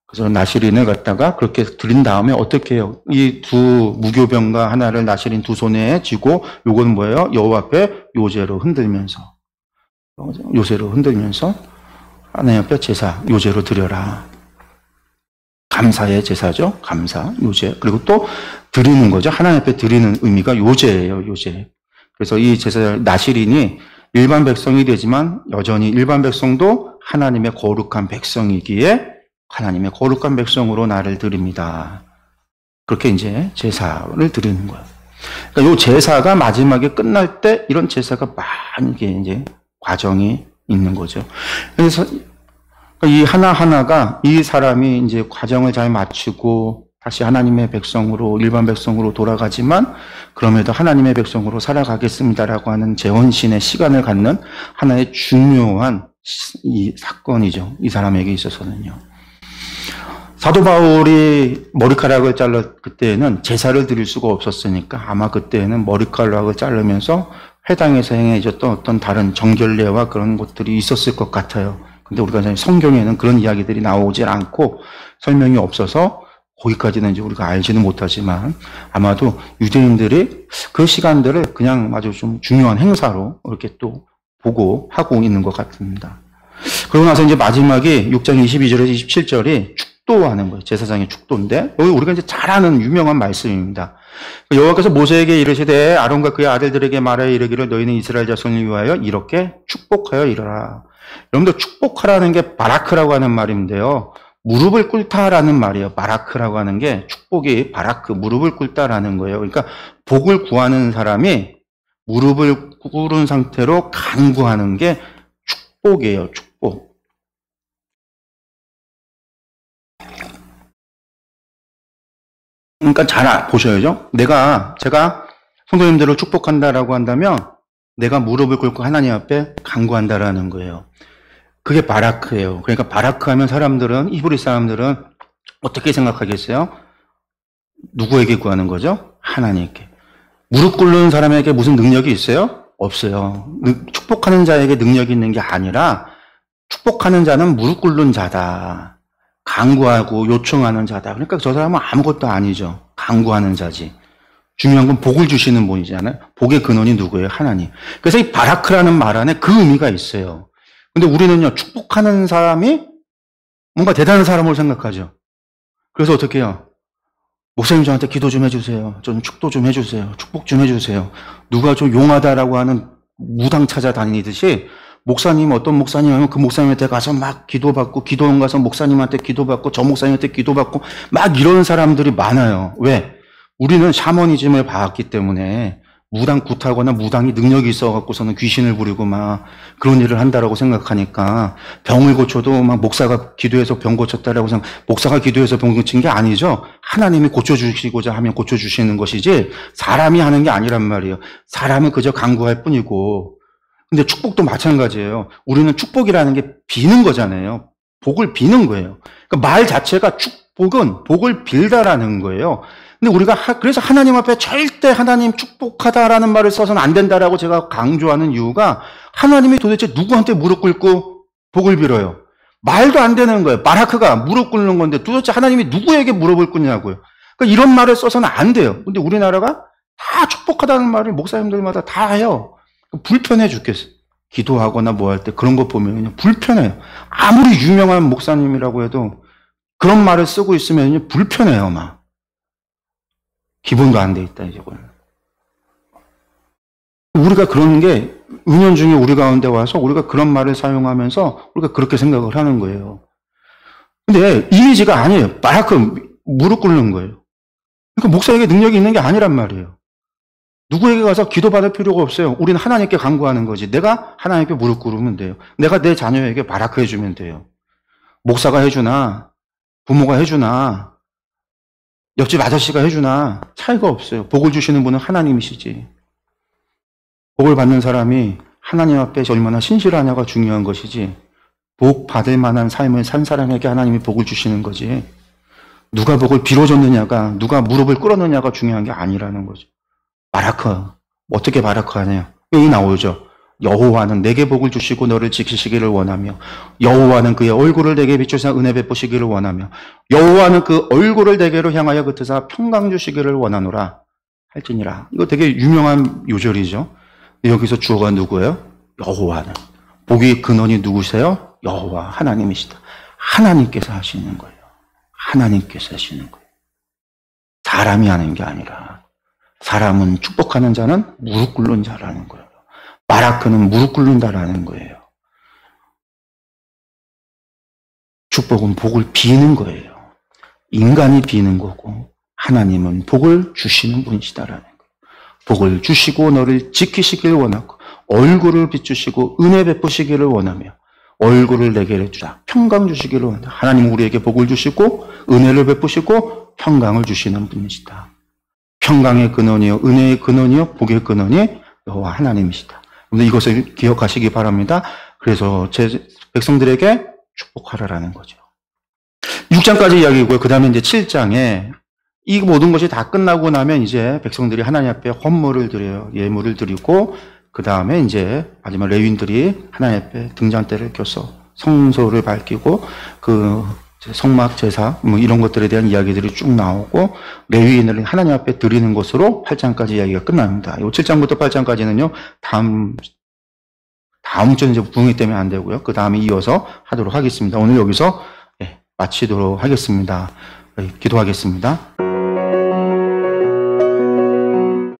그래서 나시린을 갖다가 그렇게 드린 다음에 어떻게 해요? 이 두 무교병과 하나를 나시린 두 손에 쥐고 요건 뭐예요? 여호와 앞에 요제로 흔들면서 하나님 앞에 제사 요제로 드려라. 감사의 제사죠. 감사, 요제. 그리고 또 드리는 거죠. 하나님 앞에 드리는 의미가 요제예요. 요제. 그래서 이 제사 나시린이 일반 백성이 되지만 여전히 일반 백성도 하나님의 거룩한 백성이기에 하나님의 거룩한 백성으로 나를 드립니다. 그렇게 이제 제사를 드리는 거예요. 그러니까 이 제사가 마지막에 끝날 때 이런 제사가 많은 게 이제 과정이 있는 거죠. 그래서 이 하나하나가 이 사람이 이제 과정을 잘 마치고 다시 하나님의 백성으로, 일반 백성으로 돌아가지만 그럼에도 하나님의 백성으로 살아가겠습니다라고 하는 재혼신의 시간을 갖는 하나의 중요한 이 사건이죠. 이 사람에게 있어서는요. 사도 바울이 머리카락을 잘라 그때에는 제사를 드릴 수가 없었으니까 아마 그때에는 머리카락을 자르면서 회당에서 행해졌던 어떤 다른 정결례와 그런 것들이 있었을 것 같아요. 근데 우리가 성경에는 그런 이야기들이 나오질 않고 설명이 없어서 거기까지는 이제 우리가 알지는 못하지만 아마도 유대인들이 그 시간들을 그냥 아주 좀 중요한 행사로 이렇게 또 보고 하고 있는 것 같습니다. 그러고 나서 이제 마지막에 6장 22절에서 27절이 축도하는 거예요. 제사장의 축도인데 여기 우리가 이제 잘 아는 유명한 말씀입니다. 여호와께서 모세에게 이르시되 아론과 그의 아들들에게 말하여 이르기를 너희는 이스라엘 자손을 위하여 이렇게 축복하여 이르라. 여러분들 축복하라는 게 바라크라고 하는 말인데요. 무릎을 꿇다라는 말이에요. 바라크라고 하는 게 축복이 바라크, 무릎을 꿇다라는 거예요. 그러니까 복을 구하는 사람이 무릎을 꿇은 상태로 간구하는 게 축복이에요. 축복. 그러니까 잘 보셔야죠. 제가 성도님들을 축복한다라고 한다면 내가 무릎을 꿇고 하나님 앞에 간구한다라는 거예요. 그게 바라크예요. 그러니까 바라크 하면 사람들은, 히브리 사람들은 어떻게 생각하겠어요? 누구에게 구하는 거죠? 하나님께. 무릎 꿇는 사람에게 무슨 능력이 있어요? 없어요. 축복하는 자에게 능력이 있는 게 아니라 축복하는 자는 무릎 꿇는 자다. 간구하고 요청하는 자다. 그러니까 저 사람은 아무것도 아니죠. 간구하는 자지. 중요한 건 복을 주시는 분이잖아요. 복의 근원이 누구예요? 하나님. 그래서 이 바라크라는 말 안에 그 의미가 있어요. 근데 우리는요, 축복하는 사람이 뭔가 대단한 사람으로 생각하죠. 그래서 어떻게 해요? 목사님 저한테 기도 좀 해주세요. 좀 축도 좀 해주세요. 축복 좀 해주세요. 누가 좀 용하다라고 하는 무당 찾아다니듯이 목사님, 어떤 목사님 하면 그 목사님한테 가서 막 기도받고, 기도원 가서 목사님한테 기도받고, 저 목사님한테 기도받고, 막 이런 사람들이 많아요. 왜? 우리는 샤머니즘을 봐왔기 때문에 무당 굿하거나 무당이 능력이 있어갖고서는 귀신을 부리고 막 그런 일을 한다라고 생각하니까 병을 고쳐도 막 목사가 기도해서 병 고쳤다라고 생각, 목사가 기도해서 병 고친 게 아니죠. 하나님이 고쳐주시고자 하면 고쳐주시는 것이지 사람이 하는 게 아니란 말이에요. 사람은 그저 간구할 뿐이고. 근데 축복도 마찬가지예요. 우리는 축복이라는 게 비는 거잖아요. 복을 비는 거예요. 그러니까 말 자체가 축복은 복을 빌다라는 거예요. 근데 우리가 그래서 하나님 앞에 절대 하나님 축복하다라는 말을 써서는 안 된다라고 제가 강조하는 이유가 하나님이 도대체 누구한테 무릎 꿇고 복을 빌어요? 말도 안 되는 거예요. 바라크가 무릎 꿇는 건데 도대체 하나님이 누구에게 무릎을 꿇냐고요. 그러니까 이런 말을 써서는 안 돼요. 근데 우리나라가 다 축복하다는 말을 목사님들마다 다 해요. 불편해 죽겠어요. 기도하거나 뭐 할 때 그런 거 보면 그냥 불편해요. 아무리 유명한 목사님이라고 해도 그런 말을 쓰고 있으면 불편해요, 막. 기본도 안 돼 있다, 이제. 우리가 그런 게 은연중에 우리 가운데 와서 우리가 그런 말을 사용하면서 우리가 그렇게 생각을 하는 거예요. 근데 이미지가 아니에요. 바라크 무릎 꿇는 거예요. 그러니까 목사에게 능력이 있는 게 아니란 말이에요. 누구에게 가서 기도받을 필요가 없어요. 우리는 하나님께 간구하는 거지. 내가 하나님께 무릎 꿇으면 돼요. 내가 내 자녀에게 바라크 해주면 돼요. 목사가 해주나 부모가 해주나 옆집 아저씨가 해주나 차이가 없어요. 복을 주시는 분은 하나님이시지. 복을 받는 사람이 하나님 앞에 얼마나 신실하냐가 중요한 것이지 복 받을 만한 삶을 산 사람에게 하나님이 복을 주시는 거지 누가 복을 빌어줬느냐가 누가 무릎을 꿇었느냐가 중요한 게 아니라는 거죠. 바라크. 어떻게 바라크 하냐. 여기 나오죠. 여호와는 내게 복을 주시고 너를 지키시기를 원하며 여호와는 그의 얼굴을 내게 비추사 은혜 베푸시기를 원하며 여호와는 그 얼굴을 내게로 향하여 긋으사 평강 주시기를 원하노라 할지니라. 이거 되게 유명한 요절이죠. 여기서 주어가 누구예요? 여호와는. 복의 근원이 누구세요? 여호와 하나님이시다. 하나님께서 하시는 거예요. 하나님께서 하시는 거예요. 사람이 하는 게 아니라 사람은 축복하는 자는 무릎 꿇는 자라는 거예요. 바라크는 무릎 꿇는다라는 거예요. 축복은 복을 비는 거예요. 인간이 비는 거고 하나님은 복을 주시는 분이시다라는 거예요. 복을 주시고 너를 지키시길 원하고 얼굴을 비추시고 은혜 베푸시기를 원하며 얼굴을 내게 해주라. 평강 주시기를 원한다. 하나님은 우리에게 복을 주시고 은혜를 베푸시고 평강을 주시는 분이시다. 평강의 근원이요 은혜의 근원이요 복의 근원이 여호와 하나님이시다. 이것을 기억하시기 바랍니다. 그래서 제 백성들에게 축복하라라는 거죠. 6장까지 이야기고요. 그 다음에 이제 7장에 이 모든 것이 다 끝나고 나면 이제 백성들이 하나님 앞에 헌물을 드려요. 예물을 드리고 그 다음에 이제 마지막 레위인들이 하나님 앞에 등잔대를 껴서 성소를 밝히고 그 성막 제사 뭐 이런 것들에 대한 이야기들이 쭉 나오고 레위인을 하나님 앞에 드리는 것으로 8장까지 이야기가 끝납니다. 이 7장부터 8장까지는요. 다음 주는 이제 부흥회 때문에 안 되고요. 그 다음에 이어서 하도록 하겠습니다. 오늘 여기서 마치도록 하겠습니다. 기도하겠습니다.